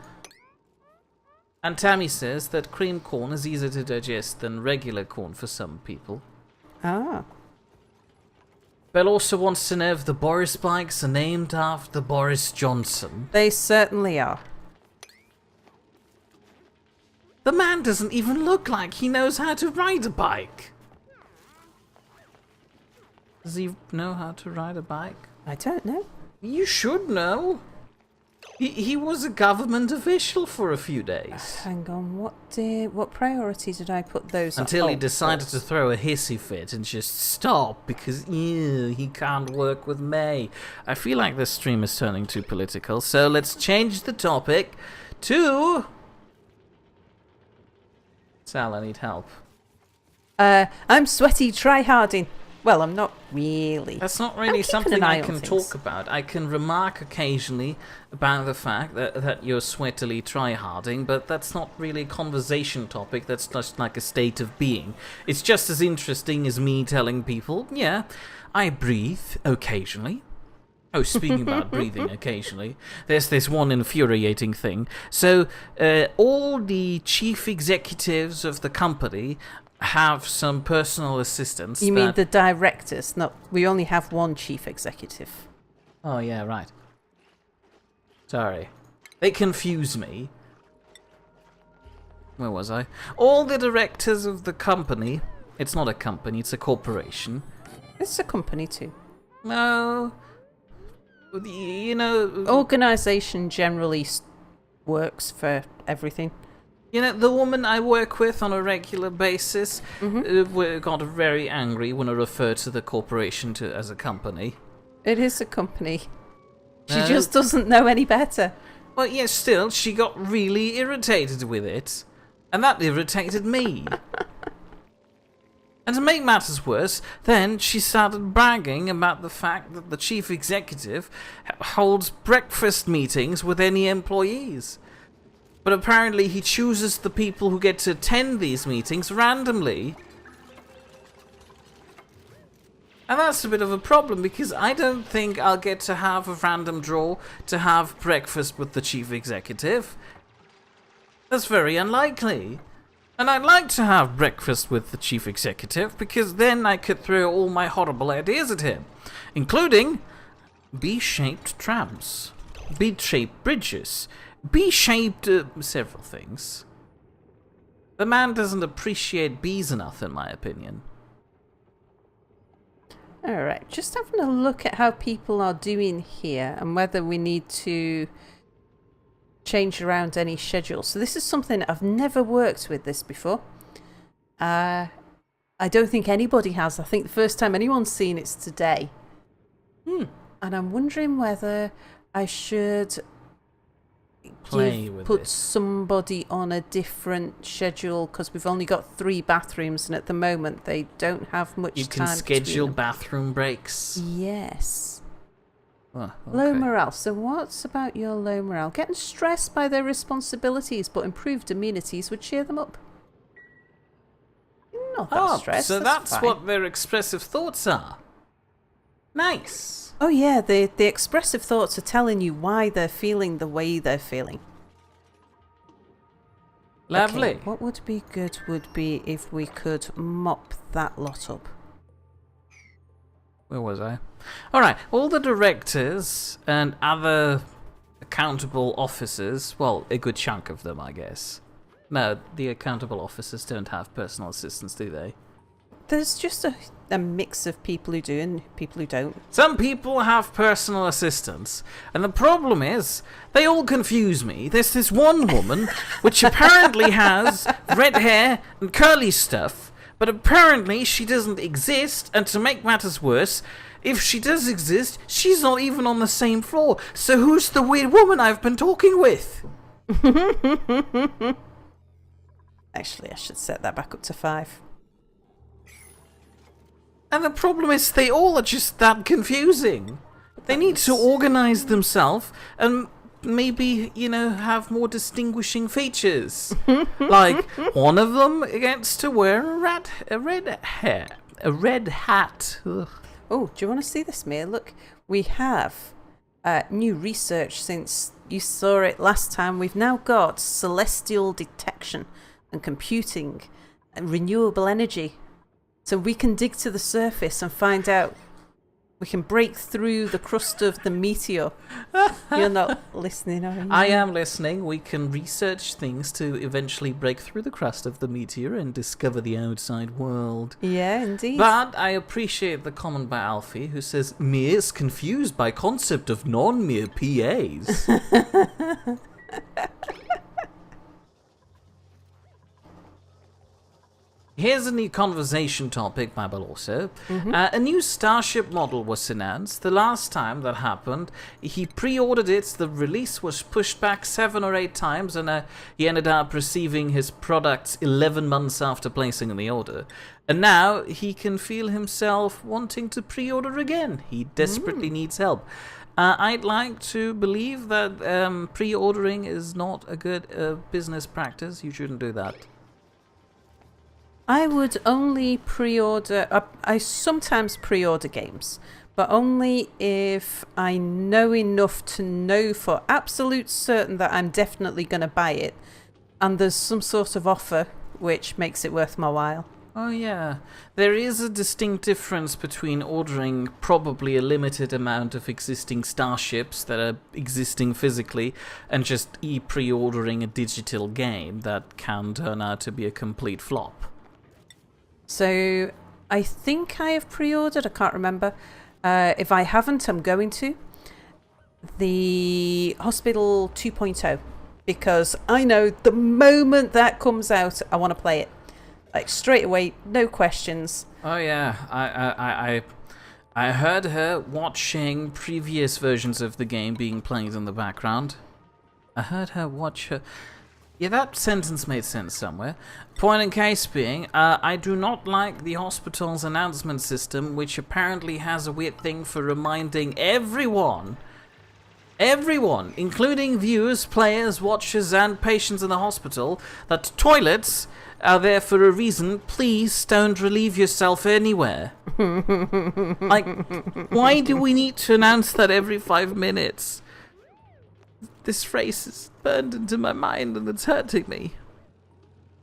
Speaker 2: And Tammy says that cream corn is easier to digest than regular corn for some people.
Speaker 1: Ah.
Speaker 2: Belle also wants to know if the Boris bikes are named after Boris Johnson.
Speaker 1: They certainly are.
Speaker 2: The man doesn't even look like he knows how to ride a bike. Does he know how to ride a bike?
Speaker 1: I don't know.
Speaker 2: You should know. He was a government official for a few days.
Speaker 1: Hang on, what priority did I put those on?
Speaker 2: Until he decided to throw a hissy fit and just stop because he can't work with May. I feel like this stream is turning too political, so let's change the topic to... Sal, I need help.
Speaker 1: I'm sweaty tryharding. Well, I'm not really.
Speaker 2: That's not really
Speaker 1: keeping
Speaker 2: something
Speaker 1: an eye
Speaker 2: I
Speaker 1: on
Speaker 2: can
Speaker 1: things.
Speaker 2: talk about. I can remark occasionally about the fact that you're sweatily tryharding, but that's not really a conversation topic. That's just like a state of being. It's just as interesting as me telling people, yeah, I breathe occasionally. Oh, speaking about breathing occasionally, there's this one infuriating thing. So, all the chief executives of the company have some personal assistants.
Speaker 1: You mean the directors? No, we only have one chief executive.
Speaker 2: Oh, yeah, right. Sorry. They confuse me. Where was I? All the directors of the company. It's not a company, it's a corporation.
Speaker 1: It's a company too.
Speaker 2: No. You know...
Speaker 1: Organisation generally works for everything.
Speaker 2: You know, the woman I work with on a regular basis got very angry when I referred to the corporation as a company.
Speaker 1: It is a company. She just doesn't know any better.
Speaker 2: Well, yeah, still, she got really irritated with it. And that irritated me. And to make matters worse, then she started bragging about the fact that the chief executive holds breakfast meetings with any employees. But apparently he chooses the people who get to attend these meetings randomly. And that's a bit of a problem because I don't think I'll get to have a random draw to have breakfast with the chief executive. That's very unlikely. And I'd like to have breakfast with the chief executive because then I could throw all my horrible ideas at him, including B-shaped trams, B-shaped bridges, B-shaped several things. The man doesn't appreciate bees enough, in my opinion.
Speaker 1: Alright, just having a look at how people are doing here and whether we need to change around any schedules. So this is something I've never worked with this before. I don't think anybody has. I think the first time anyone's seen it's today. And I'm wondering whether I should put somebody on a different schedule because we've only got 3 bathrooms and at the moment they don't have much time.
Speaker 2: You can schedule bathroom breaks.
Speaker 1: Yes.
Speaker 2: Oh, okay.
Speaker 1: Low morale. So what's about your low morale? Getting stressed by their responsibilities, but improved amenities would cheer them up. Not that stressed.
Speaker 2: So that's
Speaker 1: fine.
Speaker 2: what their expressive thoughts are. Nice.
Speaker 1: Oh yeah, the expressive thoughts are telling you why they're feeling the way they're feeling.
Speaker 2: Lovely.
Speaker 1: Okay, what would be good would be if we could mop that lot up.
Speaker 2: Where was I? Alright, all the directors and other accountable officers, well, a good chunk of them, I guess. No, the accountable officers don't have personal assistants, do they?
Speaker 1: There's just a mix of people who do and people who don't.
Speaker 2: Some people have personal assistants, and the problem is they all confuse me. There's this one woman which apparently has red hair and curly stuff, but apparently she doesn't exist, and to make matters worse, if she does exist, she's not even on the same floor. So who's the weird woman I've been talking with?
Speaker 1: Actually, I should set that back up to 5.
Speaker 2: And the problem is they all are just that confusing. They need to organize themselves and maybe, have more distinguishing features. Like, one of them gets to wear a red hat. Ugh.
Speaker 1: Oh, do you want to see this, Mia? Look, we have new research since you saw it last time. We've now got celestial detection and computing and renewable energy. So we can dig to the surface and find out. We can break through the crust of the meteor. You're not listening, are you?
Speaker 2: I am listening. We can research things to eventually break through the crust of the meteor and discover the outside world.
Speaker 1: Yeah, indeed.
Speaker 2: But I appreciate the comment by Alfie, who says, Mia is confused by concept of non-mere PAs. Here's a new conversation topic by Beloso. A new Starship model was announced. The last time that happened, he pre-ordered it. The release was pushed back 7 or 8 times, and he ended up receiving his products 11 months after placing the order. And now he can feel himself wanting to pre-order again. He desperately needs help. I'd like to believe that pre-ordering is not a good business practice. You shouldn't do that.
Speaker 1: I would only pre-order... I sometimes pre-order games, but only if I know enough to know for absolute certain that I'm definitely going to buy it, and there's some sort of offer which makes it worth my while.
Speaker 2: Oh yeah, there is a distinct difference between ordering probably a limited amount of existing starships that are existing physically and just pre-ordering a digital game that can turn out to be a complete flop.
Speaker 1: So I think I have pre-ordered, I can't remember. If I haven't, I'm going to. The Hospital 2.0, because I know the moment that comes out, I want to play it. Like straight away, no questions.
Speaker 2: Oh yeah, I heard her watching previous versions of the game being played in the background. I heard her watch her... Yeah, that sentence made sense somewhere. Point in case being, I do not like the hospital's announcement system, which apparently has a weird thing for reminding everyone, including viewers, players, watchers, and patients in the hospital, that toilets are there for a reason. Please don't relieve yourself anywhere. Like, why do we need to announce that every 5 minutes? This phrase is burned into my mind and it's hurting me.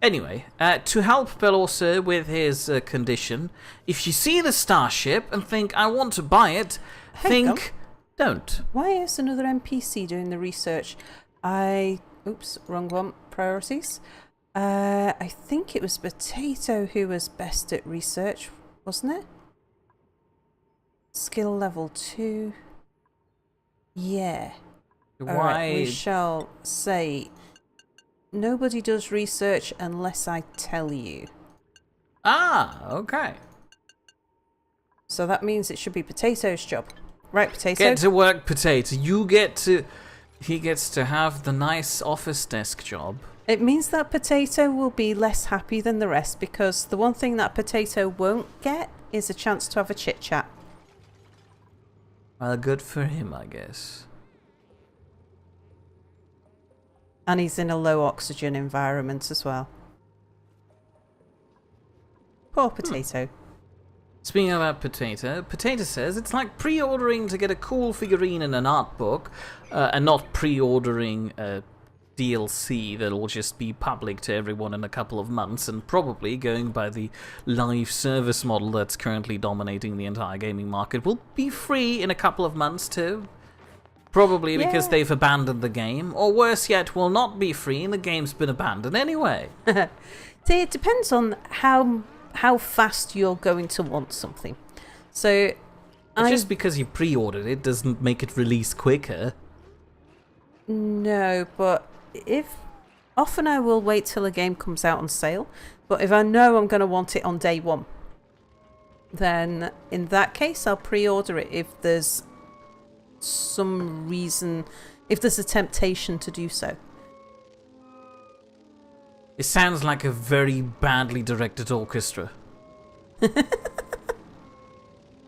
Speaker 2: Anyway, to help Beloso with his condition, if you see the starship and think, I want to buy it, don't.
Speaker 1: Why is another NPC doing the research? Oops, wrong one. Priorities. I think it was Potato who was best at research, wasn't it? Skill level 2. Yeah.
Speaker 2: Why?
Speaker 1: Alright, we shall say nobody does research unless I tell you.
Speaker 2: Ah, okay.
Speaker 1: So that means it should be Potato's job. Right, Potato?
Speaker 2: Get to work, Potato. He gets to have the nice office desk job.
Speaker 1: It means that Potato will be less happy than the rest, because the one thing that Potato won't get is a chance to have a chit-chat.
Speaker 2: Well, good for him, I guess.
Speaker 1: And he's in a low oxygen environment as well. Poor Potato.
Speaker 2: Speaking about Potato, Potato says it's like pre-ordering to get a cool figurine in an art book, and not pre-ordering a DLC that'll just be public to everyone in a couple of months, and probably, going by the live service model that's currently dominating the entire gaming market, will be free in a couple of months too. Probably because they've abandoned the game, or worse yet, will not be free and the game's been abandoned anyway.
Speaker 1: See, it depends on how how fast you're going to want something. So,
Speaker 2: Just because you pre-ordered it doesn't make it release quicker.
Speaker 1: No, but often I will wait till a game comes out on sale, but if I know I'm going to want it on day one, then in that case I'll pre-order it if there's some reason, if there's a temptation to do so.
Speaker 2: It sounds like a very badly directed orchestra.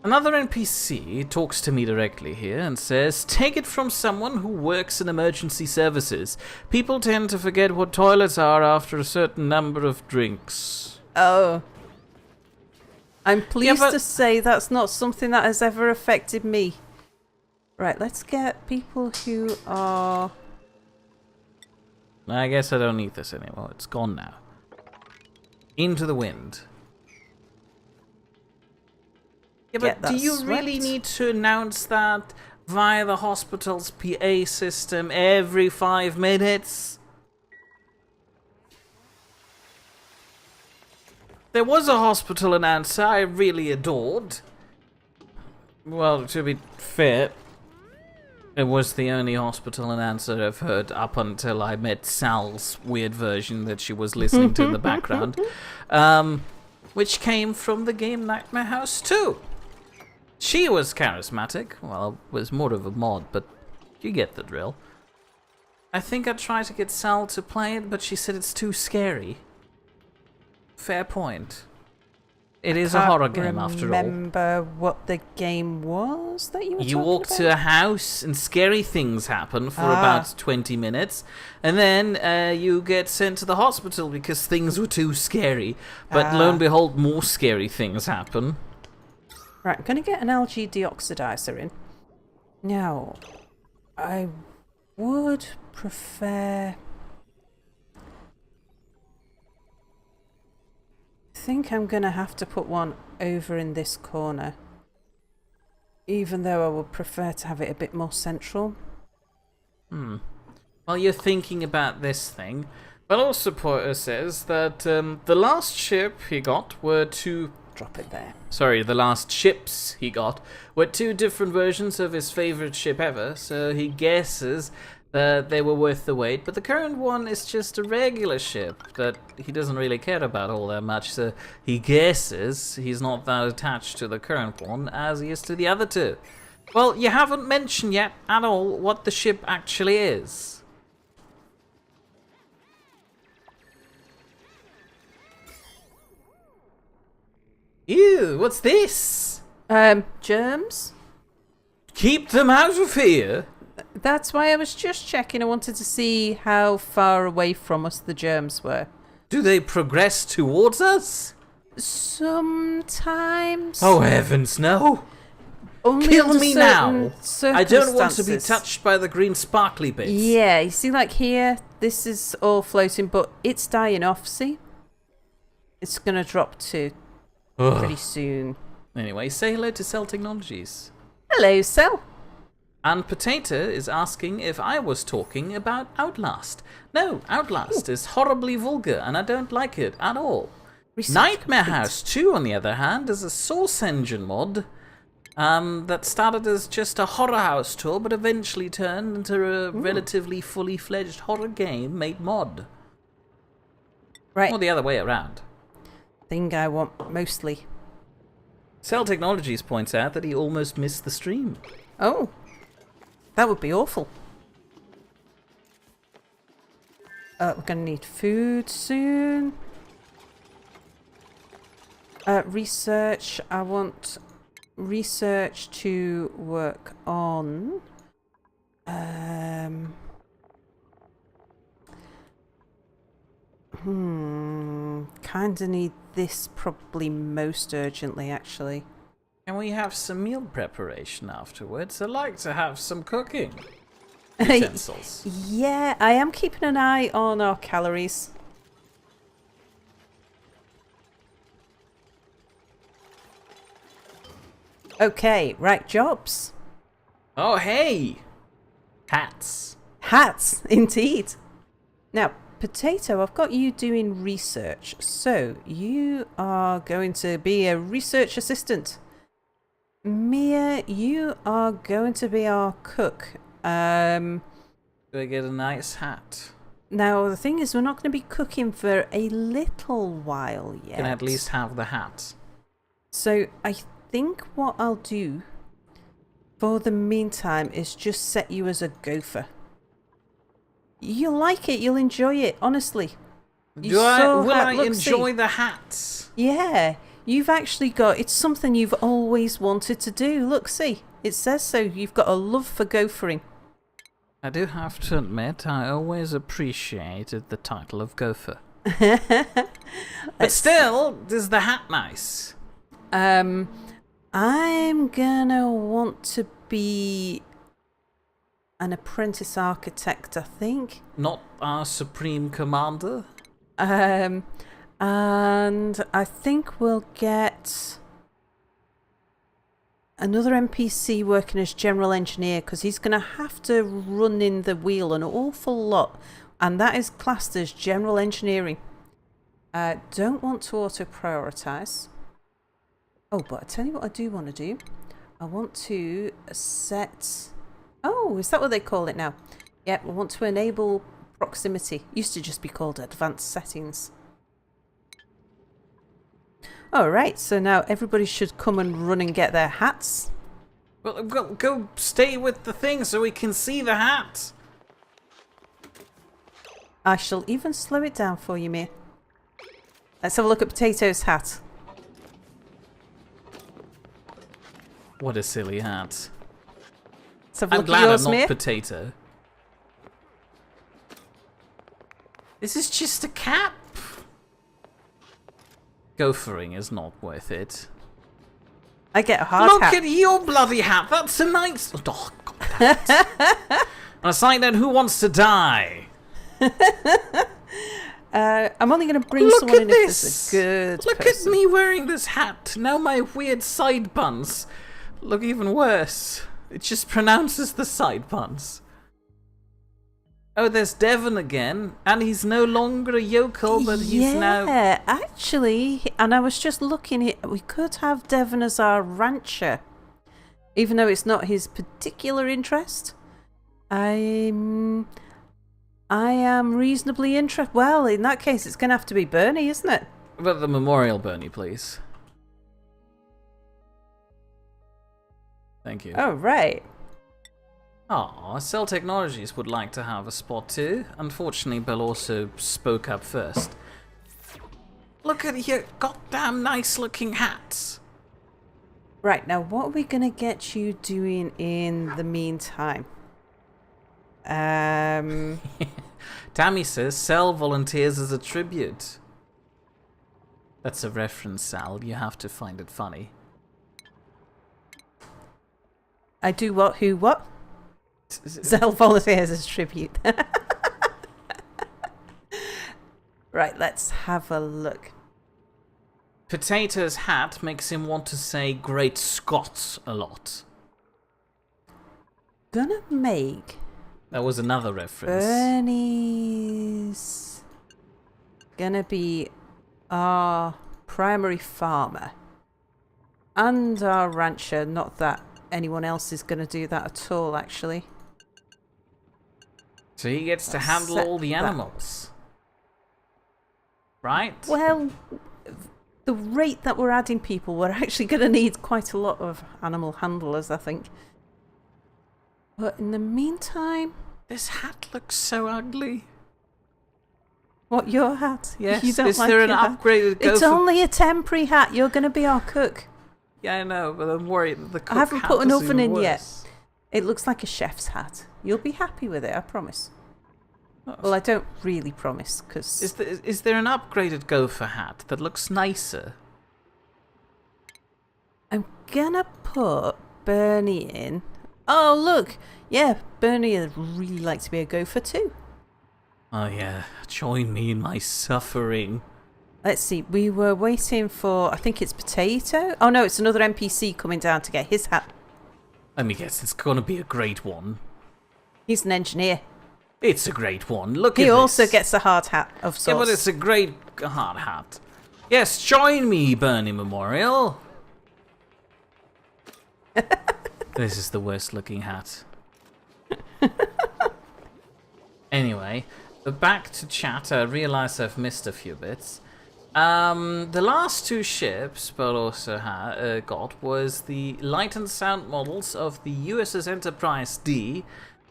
Speaker 2: Another NPC talks to me directly here and says, take it from someone who works in emergency services. People tend to forget what toilets are after a certain number of drinks.
Speaker 1: Oh. I'm pleased to say that's not something that has ever affected me. Right, let's get people who are...
Speaker 2: I guess I don't need this anymore. It's gone now. Into the wind. Yeah, but do you really need to announce that via the hospital's PA system every 5 minutes? There was a hospital announcer I really adored. Well, to be fair, it was the only hospital announcer I've heard up until I met Sal's weird version that she was listening to in the background, which came from the game Nightmare House 2. She was charismatic. Well, it was more of a mod, but you get the drill. I think I tried to get Sal to play it, but she said it's too scary. Fair point. It is a horror game after all.
Speaker 1: Remember what the game was that you were talking about?
Speaker 2: You walk to a house and scary things happen for about 20 minutes, and then you get sent to the hospital because things were too scary. But lo and behold, more scary things happen.
Speaker 1: Right, I'm going to get an algae deoxidizer in. Now, I would prefer... I think I'm going to have to put one over in this corner. Even though I would prefer to have it a bit more central.
Speaker 2: Well, you're thinking about this thing. But also Porter says that the last ship he got were two...
Speaker 1: Drop it there.
Speaker 2: Sorry, the last ships he got were two different versions of his favorite ship ever, so he guesses that they were worth the wait, but the current one is just a regular ship that he doesn't really care about all that much, so he guesses he's not that attached to the current one as he is to the other two. Well, you haven't mentioned yet at all what the ship actually is. Ew, what's this?
Speaker 1: Germs?
Speaker 2: Keep them out of here!
Speaker 1: That's why I was just checking. I wanted to see how far away from us the germs were.
Speaker 2: Do they progress towards us?
Speaker 1: Sometimes.
Speaker 2: Oh heavens, no!
Speaker 1: Only
Speaker 2: Kill me now! I don't want to be
Speaker 1: circumstances.
Speaker 2: touched by the green sparkly bits.
Speaker 1: Yeah, you see, like here, this is all floating, but it's dying off, see? It's going to drop to pretty soon.
Speaker 2: Anyway, say hello to Cell Technologies.
Speaker 1: Hello, Cell.
Speaker 2: And Potato is asking if I was talking about Outlast. No, Outlast is horribly vulgar and I don't like it at all. Nightmare House 2, on the other hand, is a Source Engine mod that started as just a horror house tour but eventually turned into a relatively fully fledged horror game made mod.
Speaker 1: Right.
Speaker 2: Or the other way around.
Speaker 1: Thing I want mostly.
Speaker 2: Cell Technologies points out that he almost missed the stream.
Speaker 1: Oh. That would be awful. We're going to need food soon. Research. I want research to work on. Kinda need this probably most urgently, actually.
Speaker 2: Can we have some meal preparation afterwards? I like to have some cooking
Speaker 1: Uh,
Speaker 2: utensils.
Speaker 1: Yeah, I am keeping an eye on our calories. Okay, right, jobs.
Speaker 2: Oh, hey! Hats.
Speaker 1: Hats, indeed. Now, Potato, I've got you doing research. So you are going to be a research assistant. Mia, you are going to be our cook.
Speaker 2: Do I get a nice hat?
Speaker 1: Now, the thing is, we're not going to be cooking for a little while yet.
Speaker 2: Can I at least have the hat?
Speaker 1: So I think what I'll do for the meantime is just set you as a gopher. You'll like it. You'll enjoy it, honestly.
Speaker 2: Will I enjoy the hats?
Speaker 1: Yeah. You've actually got... It's something you've always wanted to do. Look, see. It says so. You've got a love for gophering.
Speaker 2: I do have to admit, I always appreciated the title of gopher. But still, is the hat nice?
Speaker 1: I'm gonna want to be an apprentice architect, I think.
Speaker 2: Not our supreme commander?
Speaker 1: And I think we'll get another NPC working as general engineer, because he's going to have to run in the wheel an awful lot, and that is classed as general engineering. Don't want to auto-prioritize. Oh, but I tell you what I do want to do. I want to set... Oh, is that what they call it now? Yep, I want to enable proximity. Used to just be called advanced settings. Alright, so now everybody should come and run and get their hats.
Speaker 2: Well, go stay with the thing so we can see the hat.
Speaker 1: I shall even slow it down for you, Mia. Let's have a look at Potato's hat.
Speaker 2: What a silly hat.
Speaker 1: Let's have a
Speaker 2: I'm
Speaker 1: look
Speaker 2: glad
Speaker 1: at yours,
Speaker 2: I'm not
Speaker 1: Mia.
Speaker 2: Potato. This is just a cap. Gophering is not worth it.
Speaker 1: I get a hard
Speaker 2: Look
Speaker 1: hat.
Speaker 2: at your bloody hat. That's a nice... Oh, God damn it. On a side note, who wants to die?
Speaker 1: I'm only going to bring
Speaker 2: Look
Speaker 1: someone
Speaker 2: at
Speaker 1: in
Speaker 2: this.
Speaker 1: if there's a good
Speaker 2: Look
Speaker 1: person.
Speaker 2: at me wearing this hat. Now my weird side buns look even worse. It just pronounces the side buns. Oh, there's Devon again, and he's no longer a yokel, but he's now...
Speaker 1: Yeah, actually, and I was just looking at... We could have Devon as our rancher, even though it's not his particular interest. I am reasonably interested... Well, in that case, it's going to have to be Bernie, isn't it?
Speaker 2: But the memorial Bernie, please. Thank you.
Speaker 1: Oh, right.
Speaker 2: Aw, Cell Technologies would like to have a spot too. Unfortunately, Bill also spoke up first. Look at your goddamn nice looking hats.
Speaker 1: Right, now what are we going to get you doing in the meantime?
Speaker 2: Tammy says Cell volunteers as a tribute. That's a reference, Sal. You have to find it funny.
Speaker 1: I do what? Who what? Zell volunteers as tribute. Right, let's have a look.
Speaker 2: Potato's hat makes him want to say Great Scott a lot.
Speaker 1: Gonna make
Speaker 2: That was another reference.
Speaker 1: Bernie's gonna be our primary farmer and our rancher. Not that anyone else is gonna do that at all, actually.
Speaker 2: So he gets to handle all the animals. Right?
Speaker 1: Well, the rate that we're adding people, we're actually going to need quite a lot of animal handlers, I think. But in the meantime...
Speaker 2: This hat looks so ugly.
Speaker 1: What, your hat?
Speaker 2: Yes.
Speaker 1: You don't
Speaker 2: Is
Speaker 1: like
Speaker 2: there an
Speaker 1: your hat?
Speaker 2: upgraded
Speaker 1: It's
Speaker 2: gopher?
Speaker 1: only a temporary hat. You're going to be our cook.
Speaker 2: Yeah, I know, but I'm worried that the cook
Speaker 1: I haven't
Speaker 2: hat
Speaker 1: put an
Speaker 2: is
Speaker 1: oven
Speaker 2: even
Speaker 1: in yet.
Speaker 2: worse.
Speaker 1: It looks like a chef's hat. You'll be happy with it, I promise.
Speaker 2: Oh.
Speaker 1: Well, I don't really promise, because...
Speaker 2: Is there an upgraded gopher hat that looks nicer?
Speaker 1: I'm gonna put Bernie in. Oh, look! Yeah, Bernie would really like to be a gopher too.
Speaker 2: Oh yeah, join me in my suffering.
Speaker 1: Let's see, we were waiting for, I think it's Potato? Oh no, it's another NPC coming down to get his hat.
Speaker 2: Let me guess, it's gonna be a great one.
Speaker 1: He's an engineer.
Speaker 2: It's a great one. Look at
Speaker 1: He
Speaker 2: this.
Speaker 1: also gets a hard hat of sorts.
Speaker 2: Yeah, but it's a great hard hat. Yes, join me, Bernie Memorial. This is the worst looking hat. Anyway, back to chat. I realise I've missed a few bits. The last two ships Bell also got was the light and sound models of the USS Enterprise D,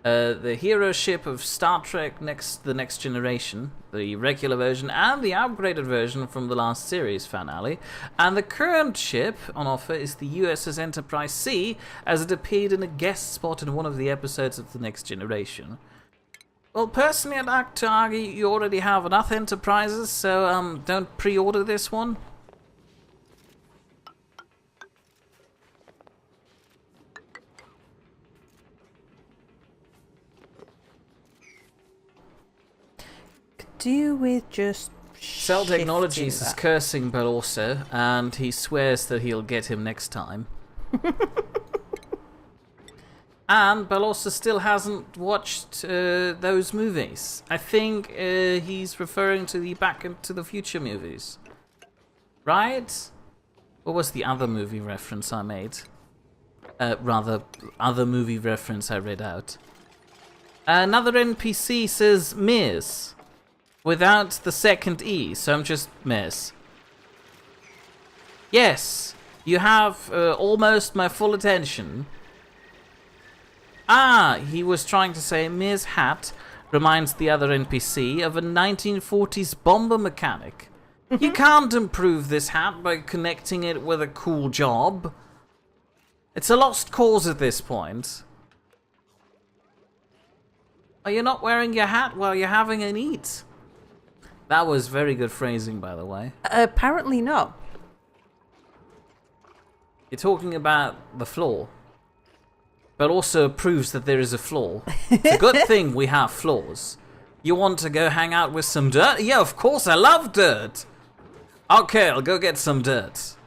Speaker 2: the hero ship of Star Trek The Next Generation, the regular version and the upgraded version from the last series finale, and the current ship on offer is the USS Enterprise C, as it appeared in a guest spot in one of the episodes of The Next Generation. Well, personally, I'd like to argue you already have enough Enterprises, so don't pre-order this one.
Speaker 1: Do with just
Speaker 2: Cell Technologies is cursing but also, and he swears that he'll get him next time. And Belosa still hasn't watched those movies. I think he's referring to the Back into the Future movies. Right? What was the other movie reference I made? Rather, other movie reference I read out. Another NPC says Miz, without the second E, so I'm just Miz. Yes, you have almost my full attention. Ah, he was trying to say Miz hat reminds the other NPC of a 1940s bomber mechanic. You can't improve this hat by connecting it with a cool job. It's a lost cause at this point. Are you not wearing your hat while you're having an eat? That was very good phrasing, by the way.
Speaker 1: Apparently not.
Speaker 2: You're talking about the flaw, but also proves that there is a flaw. It's a good thing we have flaws. You want to go hang out with some dirt? Yeah, of course, I love dirt. Okay, I'll go get some dirt.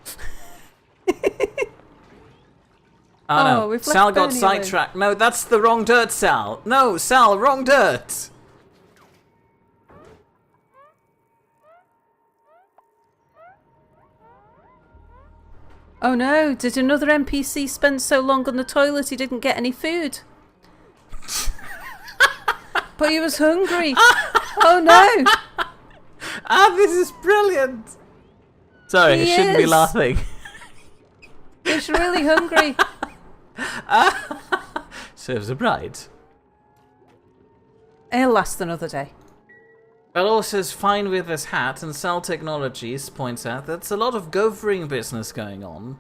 Speaker 2: Oh no, Sal got sidetracked. No, that's the wrong dirt, Sal. No, Sal, wrong dirt.
Speaker 1: Oh no, did another NPC spend so long on the toilet he didn't get any food? But he was hungry. Oh no.
Speaker 2: This is brilliant. Sorry, I shouldn't be laughing.
Speaker 1: He's really hungry.
Speaker 2: Serves a bride.
Speaker 1: He'll last another day.
Speaker 2: Belos is fine with his hat, and Cell Technologies points out that's a lot of gophering business going on.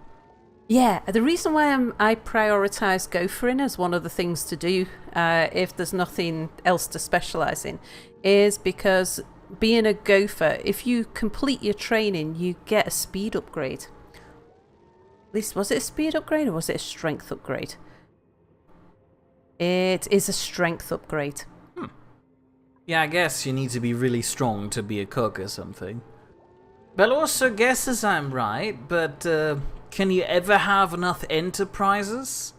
Speaker 1: Yeah, the reason why I prioritise gophering as one of the things to do if there's nothing else to specialise in is because being a gopher, if you complete your training, you get a speed upgrade. At least, was it a speed upgrade or was it a strength upgrade? It is a strength upgrade.
Speaker 2: Yeah, I guess you need to be really strong to be a cook or something. Bell also guesses I'm right, but can you ever have enough enterprises?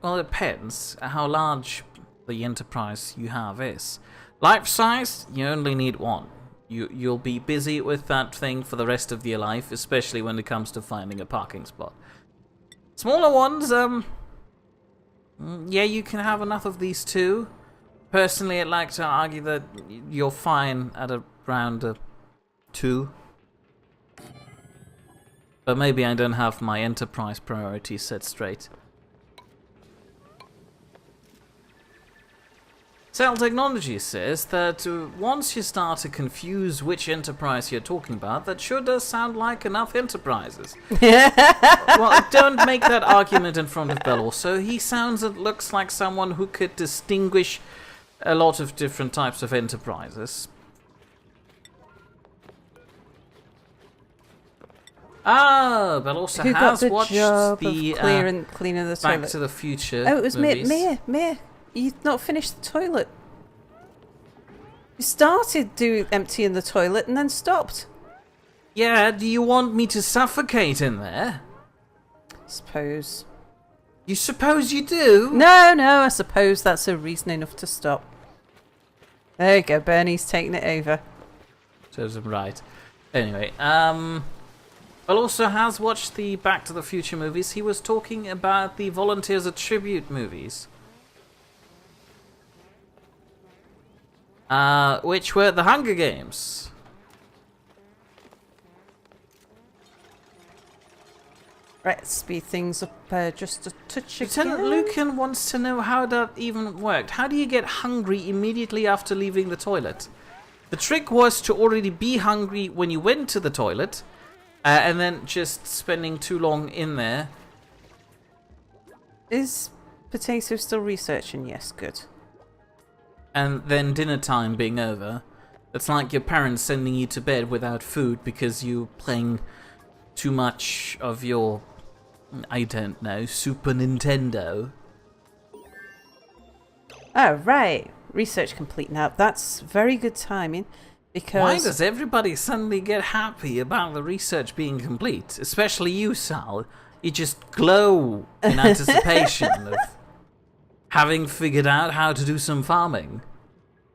Speaker 2: Well, it depends how large the enterprise you have is. Life size, you only need one. You'll be busy with that thing for the rest of your life, especially when it comes to finding a parking spot. Smaller ones, yeah, you can have enough of these too. Personally, I'd like to argue that you're fine at around 2. But maybe I don't have my enterprise priorities set straight. Cell Technology says that once you start to confuse which enterprise you're talking about, that sure does sound like enough enterprises. Well, don't make that argument in front of Bell also. He sounds and looks like someone who could distinguish a lot of different types of enterprises. Ah, Bell also
Speaker 1: Who
Speaker 2: has
Speaker 1: got the
Speaker 2: watched
Speaker 1: job
Speaker 2: the
Speaker 1: of cleaning the toilet?
Speaker 2: Back to the Future.
Speaker 1: Oh, it was
Speaker 2: movies.
Speaker 1: Mia. You've not finished the toilet. You started emptying the toilet and then stopped.
Speaker 2: Yeah, do you want me to suffocate in there?
Speaker 1: Suppose.
Speaker 2: You suppose you do?
Speaker 1: No, I suppose that's a reason enough to stop. There you go, Bernie's taking it over.
Speaker 2: Serves him right. Anyway, Well, also has watched the Back to the Future movies. He was talking about the Volunteers at Tribute movies. Which were the Hunger Games.
Speaker 1: Right, speed things up just a touch
Speaker 2: Lieutenant
Speaker 1: again.
Speaker 2: Lucan wants to know how that even worked. How do you get hungry immediately after leaving the toilet? The trick was to already be hungry when you went to the toilet, and then just spending too long in there.
Speaker 1: Is Potato still researching? Yes, good.
Speaker 2: And then dinner time being over. It's like your parents sending you to bed without food because you're playing too much of your, I don't know, Super Nintendo.
Speaker 1: Oh, right. Research complete now. That's very good timing, because...
Speaker 2: Why does everybody suddenly get happy about the research being complete? Especially you, Sal. You just glow in anticipation of having figured out how to do some farming.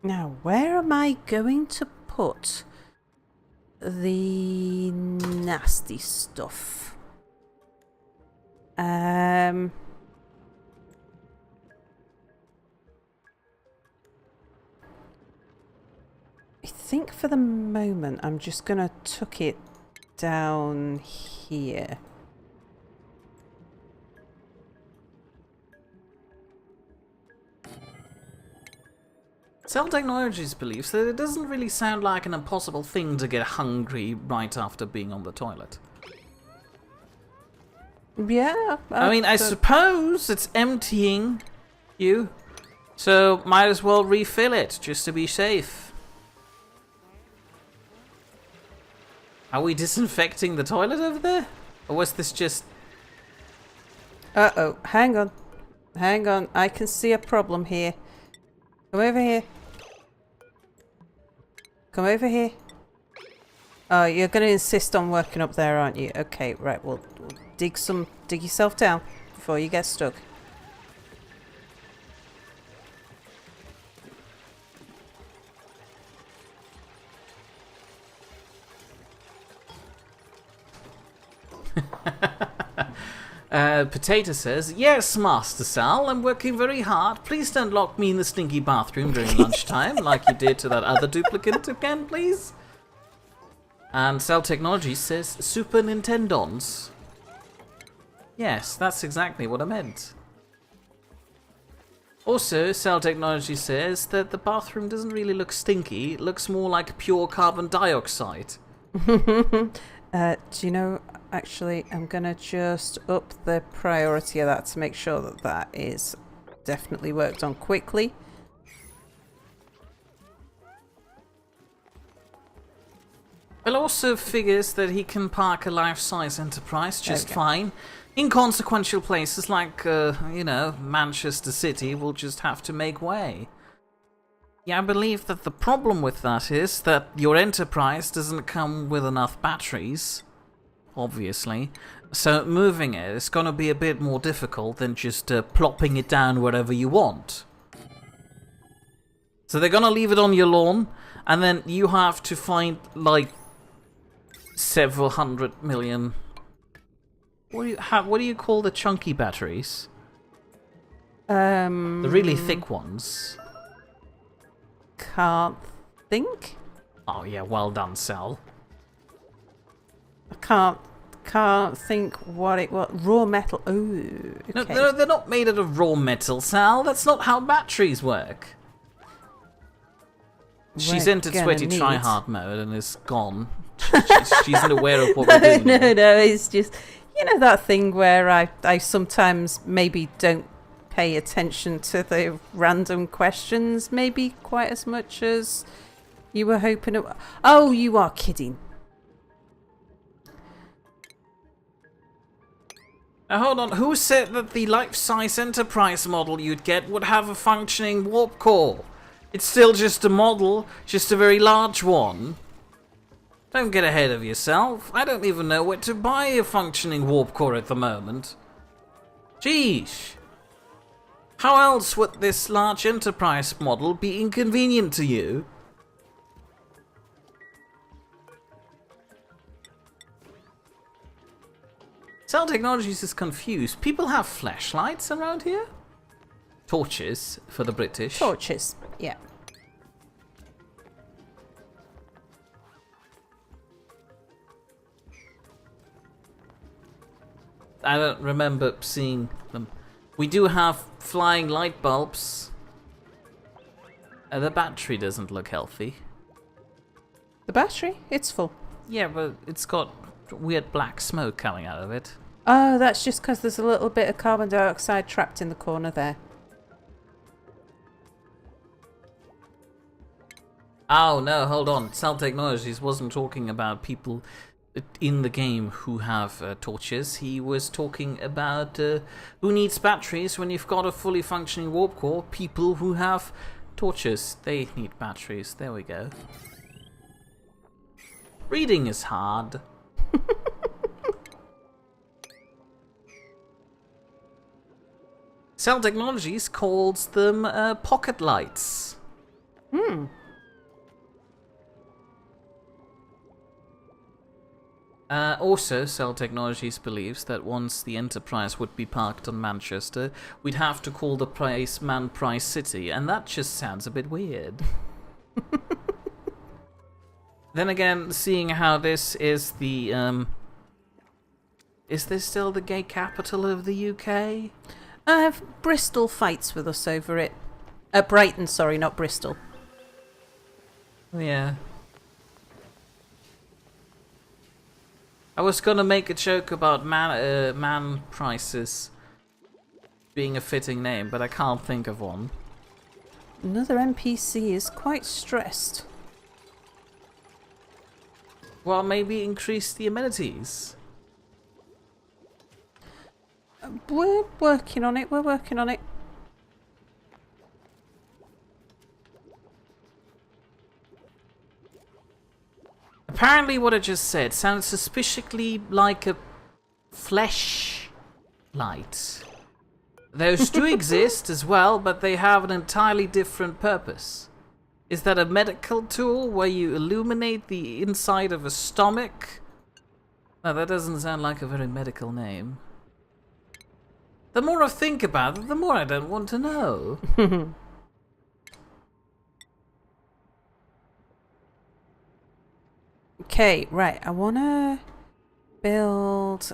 Speaker 1: Now, where am I going to put the nasty stuff? I think for the moment I'm just gonna tuck it down here.
Speaker 2: Cell Technologies believes that it doesn't really sound like an impossible thing to get hungry right after being on the toilet.
Speaker 1: Yeah.
Speaker 2: I mean, I suppose it's emptying you, so might as well refill it just to be safe. Are we disinfecting the toilet over there? Or was this just...
Speaker 1: Uh-oh. Hang on. Hang on. I can see a problem here. Come over here. Come over here. Oh, you're going to insist on working up there, aren't you? Okay, right. Well, dig yourself down before you get stuck.
Speaker 2: Potato says, yes, Master Sal, I'm working very hard. Please don't lock me in the stinky bathroom during lunchtime like you did to that other duplicate again, please. And Cell Technology says, Super Nintendons. Yes, that's exactly what I meant. Also, Cell Technology says that the bathroom doesn't really look stinky. It looks more like pure carbon dioxide.
Speaker 1: Do you know, actually, I'm going to just up the priority of that to make sure that that is definitely worked on quickly.
Speaker 2: Bill also figures that he can park a life-size Enterprise just
Speaker 1: Okay.
Speaker 2: fine. Inconsequential places like, Manchester City will just have to make way. Yeah, I believe that the problem with that is that your Enterprise doesn't come with enough batteries, obviously. So moving it is going to be a bit more difficult than just plopping it down wherever you want. So they're going to leave it on your lawn, and then you have to find, like, several 100 million... What do you call the chunky batteries? The really thick ones.
Speaker 1: Can't think.
Speaker 2: Oh yeah, well done, Sal.
Speaker 1: I can't think what it was. Raw metal. Ooh. Okay.
Speaker 2: No, they're not made out of raw metal, Sal. That's not how batteries work. She's
Speaker 1: We're
Speaker 2: entered
Speaker 1: gonna
Speaker 2: sweaty
Speaker 1: need-
Speaker 2: try-hard mode and is gone. She's not aware of what we're doing.
Speaker 1: No, it's just, you know, that thing where I sometimes maybe don't pay attention to the random questions, maybe quite as much as you were hoping it. Oh, you are kidding.
Speaker 2: Now hold on, who said that the life-size Enterprise model you'd get would have a functioning warp core? It's still just a model, just a very large one. Don't get ahead of yourself. I don't even know where to buy a functioning warp core at the moment. Geesh. How else would this large enterprise model be inconvenient to you? Cell Technologies is confused. People have flashlights around here? Torches for the British.
Speaker 1: Torches, yeah.
Speaker 2: I don't remember seeing them. We do have flying light bulbs. The battery doesn't look healthy.
Speaker 1: The battery? It's full.
Speaker 2: Yeah, but it's got weird black smoke coming out of it.
Speaker 1: Oh, that's just because there's a little bit of carbon dioxide trapped in the corner there.
Speaker 2: Oh no, hold on. Cell Technologies wasn't talking about people in the game who have torches. He was talking about who needs batteries when you've got a fully functioning warp core. People who have torches, they need batteries. There we go. Reading is hard. Cell Technologies calls them pocket lights.
Speaker 1: Hmm.
Speaker 2: Also, Cell Technologies believes that once the Enterprise would be parked on Manchester, we'd have to call the place Man Price City, and that just sounds a bit weird. Then again, seeing how this is the, is this still the gay capital of the UK?
Speaker 1: Bristol fights with us over it. Brighton, sorry, not Bristol.
Speaker 2: Yeah. I was gonna make a joke about man prices being a fitting name, but I can't think of one.
Speaker 1: Another NPC is quite stressed.
Speaker 2: Well, maybe increase the amenities.
Speaker 1: We're working on it, we're working on it.
Speaker 2: Apparently what I just said sounds suspiciously like a flesh light. Those do exist as well, but they have an entirely different purpose. Is that a medical tool where you illuminate the inside of a stomach? No, that doesn't sound like a very medical name. The more I think about it, the more I don't want to know.
Speaker 1: Okay, right, I want to build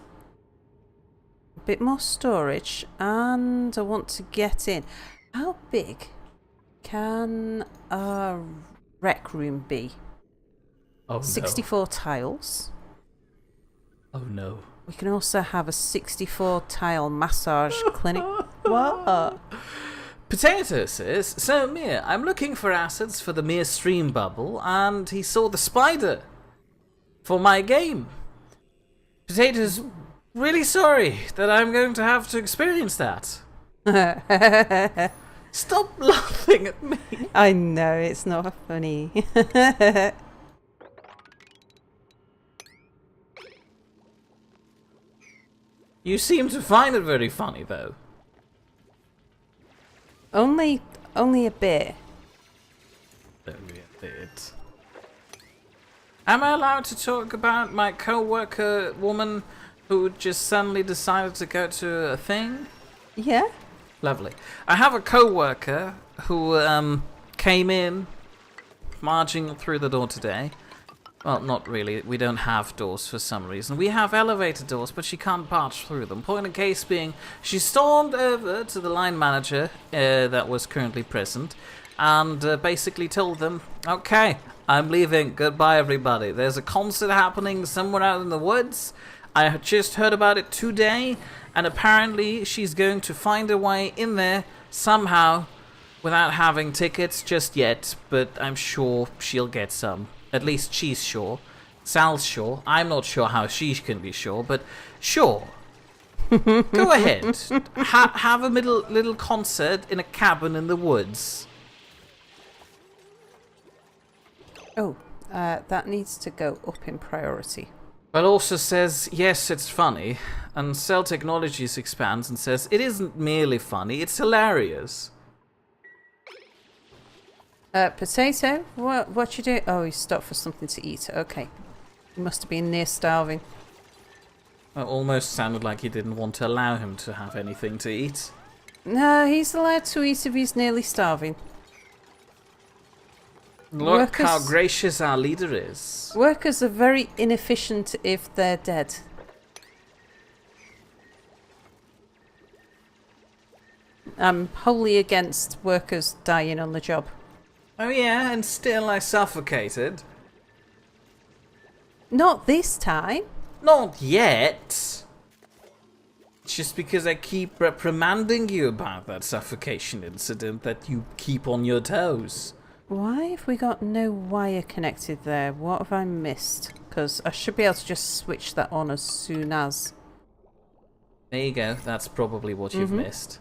Speaker 1: a bit more storage and I want to get in. How big can a rec room be?
Speaker 2: Oh,
Speaker 1: 64 tiles.
Speaker 2: Oh no.
Speaker 1: We can also have a 64 tile massage clinic. What?
Speaker 2: Potato says, so Mia, I'm looking for assets for the Mia stream bubble, and he saw the spider for my game. Potato's really sorry that I'm going to have to experience that. Stop laughing at me.
Speaker 1: I know, it's not funny.
Speaker 2: You seem to find it very funny, though.
Speaker 1: Only a bit.
Speaker 2: Only a bit. Am I allowed to talk about my co-worker woman who just suddenly decided to go to a thing?
Speaker 1: Yeah?
Speaker 2: Lovely. I have a co-worker who came in marching through the door today. Well, not really. We don't have doors for some reason. We have elevator doors, but she can't barge through them. Point of case being, she stormed over to the line manager that was currently present and basically told them, okay, I'm leaving. Goodbye, everybody. There's a concert happening somewhere out in the woods. I just heard about it today, and apparently she's going to find a way in there somehow without having tickets just yet, but I'm sure she'll get some. At least she's sure. Sal's sure. I'm not sure how she can be sure, but sure. Go ahead. Have a little concert in a cabin in the woods.
Speaker 1: Oh, that needs to go up in priority.
Speaker 2: But also says, yes, it's funny. And Cell Technologies expands and says, it isn't merely funny, it's hilarious.
Speaker 1: Potato? What you do? Oh, he stopped for something to eat. Okay. He must have been near starving.
Speaker 2: It almost sounded like he didn't want to allow him to have anything to eat.
Speaker 1: No, he's allowed to eat if he's nearly starving.
Speaker 2: Look how gracious our leader is.
Speaker 1: Workers are very inefficient if they're dead. I'm wholly against workers dying on the job.
Speaker 2: Oh yeah, and still I suffocated.
Speaker 1: Not this time.
Speaker 2: Not yet. It's just because I keep reprimanding you about that suffocation incident that you keep on your toes.
Speaker 1: Why have we got no wire connected there? What have I missed? Because I should be able to just switch that on as soon as.
Speaker 2: There you go. That's probably what you've missed.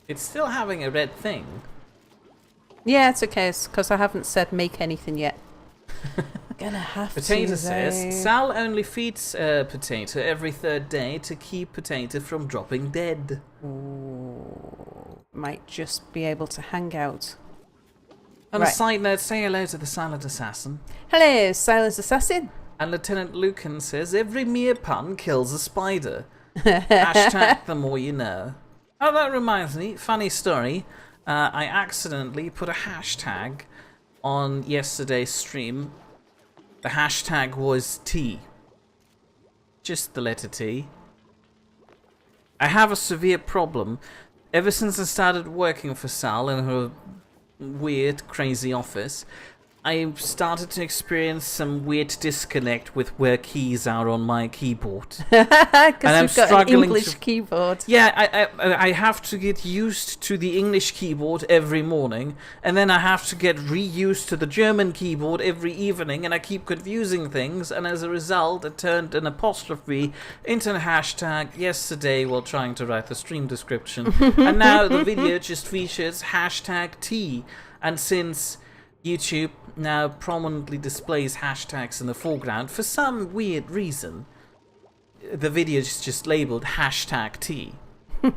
Speaker 2: It's still having a red thing.
Speaker 1: Yeah, it's okay. It's because I haven't said make anything yet. Gonna have
Speaker 2: Potato
Speaker 1: to,
Speaker 2: says, Sal only feeds Potato every third day to keep Potato from dropping dead.
Speaker 1: Ooh, might just be able to hang out.
Speaker 2: On a side note, say hello to the Silent Assassin.
Speaker 1: Hello, Silent Assassin.
Speaker 2: And Lieutenant Lucan says, every mere pun kills a spider. Hashtag the more you know. Oh, that reminds me, funny story. I accidentally put a hashtag on yesterday's stream. The hashtag was T. Just the letter T. I have a severe problem. Ever since I started working for Sal in her weird, crazy office, I started to experience some weird disconnect with where keys are on my keyboard.
Speaker 1: Because you've got an English keyboard.
Speaker 2: Yeah, I have to get used to the English keyboard every morning, and then I have to get reused to the German keyboard every evening, and I keep confusing things, and as a result, I turned an apostrophe into a hashtag yesterday while trying to write the stream description. And now the video just features hashtag T, and since YouTube now prominently displays hashtags in the foreground, for some weird reason, the video is just labeled hashtag T. Do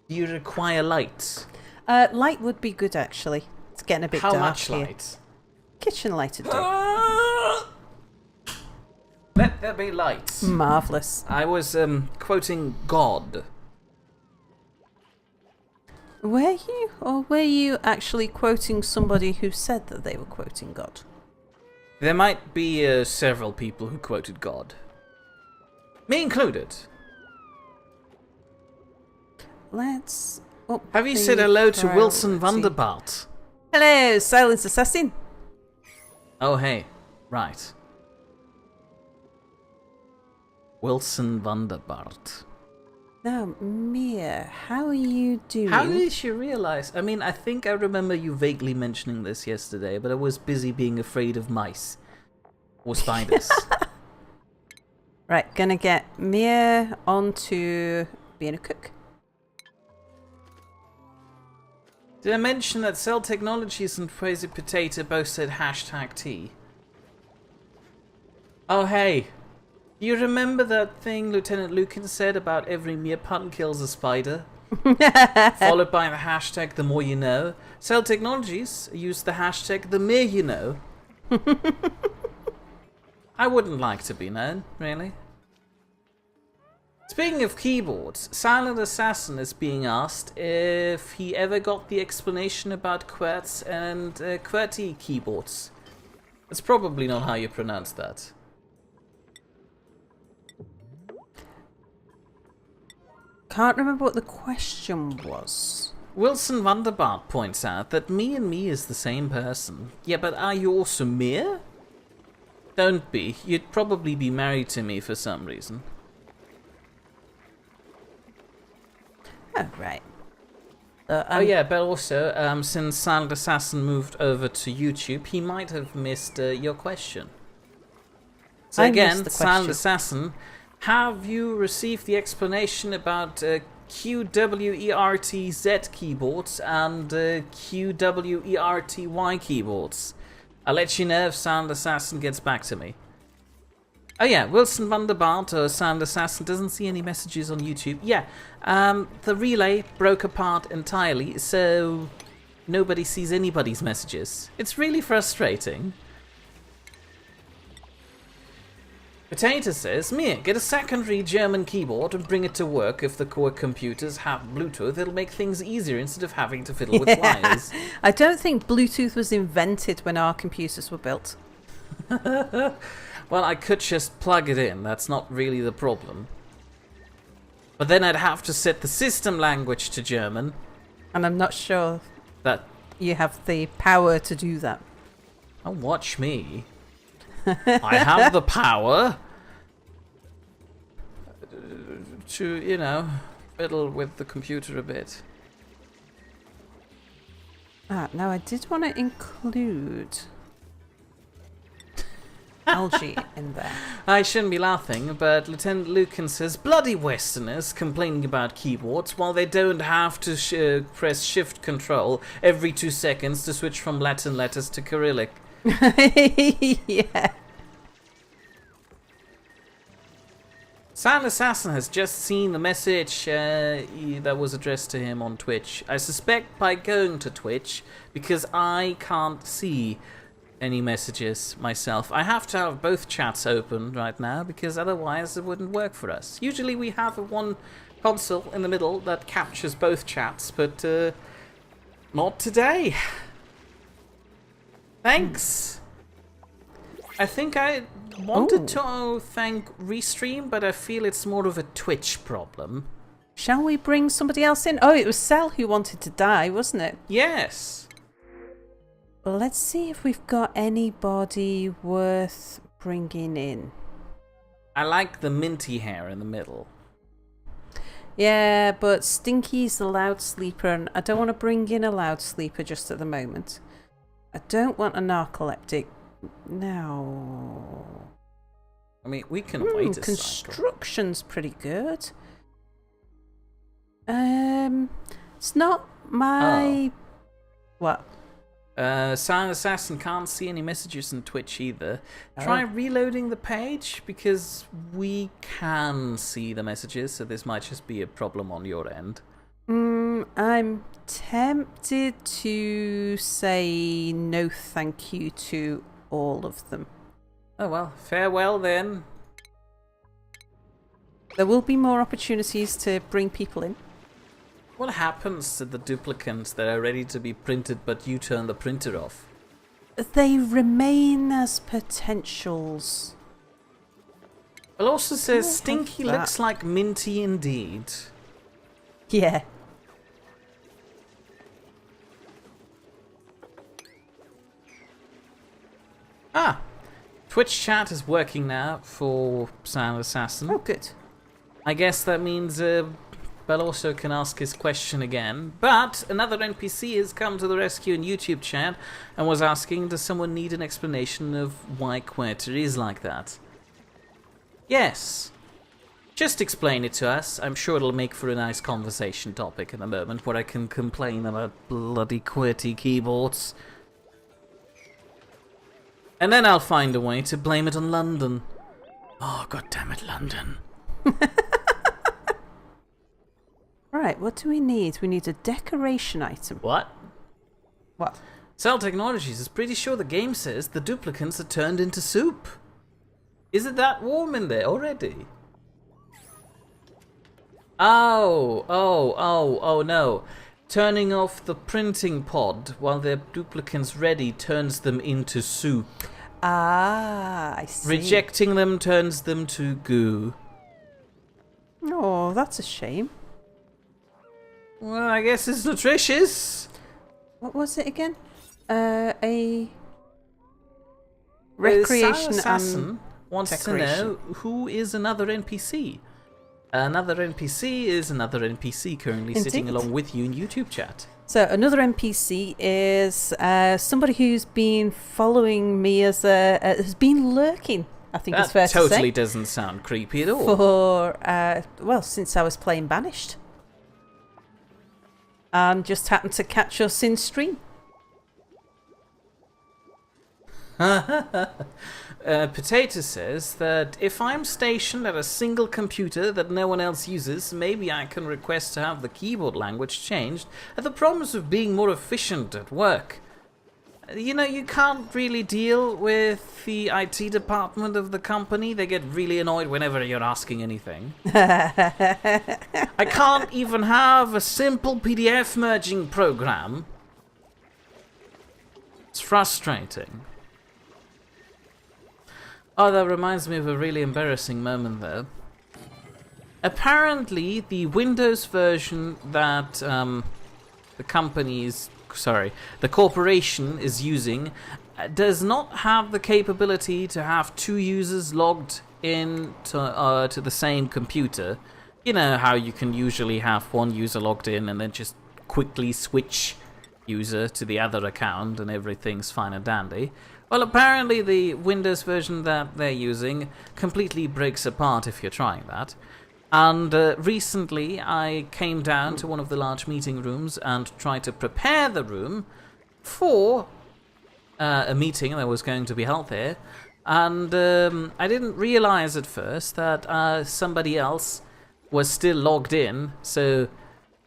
Speaker 2: you require light?
Speaker 1: Light would be good, actually. It's getting a bit dark.
Speaker 2: How much
Speaker 1: here.
Speaker 2: light?
Speaker 1: Kitchen light would do.
Speaker 2: Let there be light.
Speaker 1: Marvellous.
Speaker 2: I was quoting God.
Speaker 1: Were you? Or were you actually quoting somebody who said that they were quoting God?
Speaker 2: There might be several people who quoted God. Me included.
Speaker 1: Let's up
Speaker 2: Have you
Speaker 1: the
Speaker 2: said hello to Wilson
Speaker 1: priority.
Speaker 2: Vanderbart?
Speaker 1: Hello, Silence Assassin.
Speaker 2: Oh, hey. Right. Wilson Vanderbart.
Speaker 1: Now, Mia, how are you doing?
Speaker 2: How did you realize? I mean, I think I remember you vaguely mentioning this yesterday, but I was busy being afraid of mice. Or spiders.
Speaker 1: Right, gonna get Mia onto being a cook.
Speaker 2: Did I mention that Cell Technologies and Crazy Potato both said hashtag T? Oh, hey. You remember that thing Lieutenant Lucan said about every mere pun kills a spider? Followed by the hashtag the more you know. Cell Technologies used the hashtag the mere you know. I wouldn't like to be known, really. Speaking of keyboards, Silent Assassin is being asked if he ever got the explanation about QWERTY and QWERTY keyboards. That's probably not how you pronounce that.
Speaker 1: Can't remember what the question was.
Speaker 2: Wilson Vanderbart points out that me and me is the same person. Yeah, but are you also Mir? Don't be. You'd probably be married to me for some reason.
Speaker 1: Oh, right.
Speaker 2: Oh yeah, but also, since Silent Assassin moved over to YouTube, he might have missed your question. So
Speaker 1: I
Speaker 2: again,
Speaker 1: missed the
Speaker 2: Silent
Speaker 1: question.
Speaker 2: Assassin, have you received the explanation about QWERTZ keyboards and QWERTY keyboards? I'll let you know if Silent Assassin gets back to me. Oh yeah, Wilson Vanderbart or Silent Assassin doesn't see any messages on YouTube. Yeah, the relay broke apart entirely, so nobody sees anybody's messages. It's really frustrating. Potato says, Mia, get a secondary German keyboard and bring it to work. If the core computers have Bluetooth, it'll make things easier instead of having to fiddle with wires.
Speaker 1: I don't think Bluetooth was invented when our computers were built.
Speaker 2: Well, I could just plug it in. That's not really the problem. But then I'd have to set the system language to German.
Speaker 1: And I'm not sure
Speaker 2: That,
Speaker 1: you have the power to do that.
Speaker 2: oh, watch me. I have the power to, you know, fiddle with the computer a bit.
Speaker 1: Now I did want to include algae in there.
Speaker 2: I shouldn't be laughing, but Lieutenant Lucan says, bloody Westerners complaining about keyboards while they don't have to press shift control every 2 seconds to switch from Latin letters to Cyrillic.
Speaker 1: Yeah.
Speaker 2: Silent Assassin has just seen the message that was addressed to him on Twitch. I suspect by going to Twitch, because I can't see any messages myself. I have to have both chats open right now, because otherwise it wouldn't work for us. Usually we have one console in the middle that captures both chats, but not today. Thanks. I think I wanted to thank Restream, but I feel it's more of a Twitch problem.
Speaker 1: Shall we bring somebody else in? Oh, it was Cell who wanted to die, wasn't it?
Speaker 2: Yes.
Speaker 1: Well, let's see if we've got anybody worth bringing in.
Speaker 2: I like the minty hair in the middle.
Speaker 1: Yeah, but Stinky's the loud sleeper, and I don't want to bring in a loud sleeper just at the moment. I don't want a narcoleptic. No.
Speaker 2: I mean, we can wait a cycle.
Speaker 1: Construction's pretty good. It's not my... What?
Speaker 2: Silent Assassin can't see any messages on Twitch either. Try reloading the page, because we can see the messages, so this might just be a problem on your end.
Speaker 1: I'm tempted to say no thank you to all of them.
Speaker 2: Oh well, farewell then.
Speaker 1: There will be more opportunities to bring people in.
Speaker 2: What happens to the duplicants that are ready to be printed but you turn the printer off?
Speaker 1: They remain as potentials.
Speaker 2: Well, also says
Speaker 1: I have
Speaker 2: Stinky
Speaker 1: that.
Speaker 2: looks like Minty indeed.
Speaker 1: Yeah.
Speaker 2: Ah! Twitch chat is working now for Silent Assassin.
Speaker 1: Oh, good.
Speaker 2: I guess that means Bell also can ask his question again. But another NPC has come to the rescue in YouTube chat and was asking, does someone need an explanation of why Querter is like that? Yes. Just explain it to us. I'm sure it'll make for a nice conversation topic in a moment where I can complain about bloody QWERTY keyboards. And then I'll find a way to blame it on London. Oh, goddammit, London.
Speaker 1: Right, what do we need? We need a decoration item.
Speaker 2: What?
Speaker 1: What?
Speaker 2: Cell Technologies is pretty sure the game says the duplicants are turned into soup. Is it that warm in there already? Oh no. Turning off the printing pod while their duplicants ready turns them into soup.
Speaker 1: Ah, I see.
Speaker 2: Rejecting them turns them to goo.
Speaker 1: Oh, that's a shame.
Speaker 2: Well, I guess it's nutritious.
Speaker 1: What was it again? A recreation
Speaker 2: Assassin
Speaker 1: and
Speaker 2: wants
Speaker 1: decoration.
Speaker 2: to know who is another NPC. Another NPC is another NPC currently sitting
Speaker 1: Indeed.
Speaker 2: along with you in YouTube chat.
Speaker 1: So another NPC is somebody who's been following me as has been lurking I think it's fair to say.
Speaker 2: That totally doesn't sound creepy at all.
Speaker 1: For, since I was playing Banished. And just happened to catch us in stream.
Speaker 2: Potato says that if I'm stationed at a single computer that no one else uses, maybe I can request to have the keyboard language changed at the promise of being more efficient at work. You know, you can't really deal with the IT department of the company. They get really annoyed whenever you're asking anything. I can't even have a simple PDF merging program. It's frustrating. Oh, that reminds me of a really embarrassing moment there. Apparently, the Windows version that the corporation is using does not have the capability to have two users logged in to the same computer. You know how you can usually have one user logged in and then just quickly switch user to the other account and everything's fine and dandy. Well, apparently the Windows version that they're using completely breaks apart if you're trying that. And recently I came down to one of the large meeting rooms and tried to prepare the room for a meeting that was going to be held there. And I didn't realize at first that somebody else was still logged in, so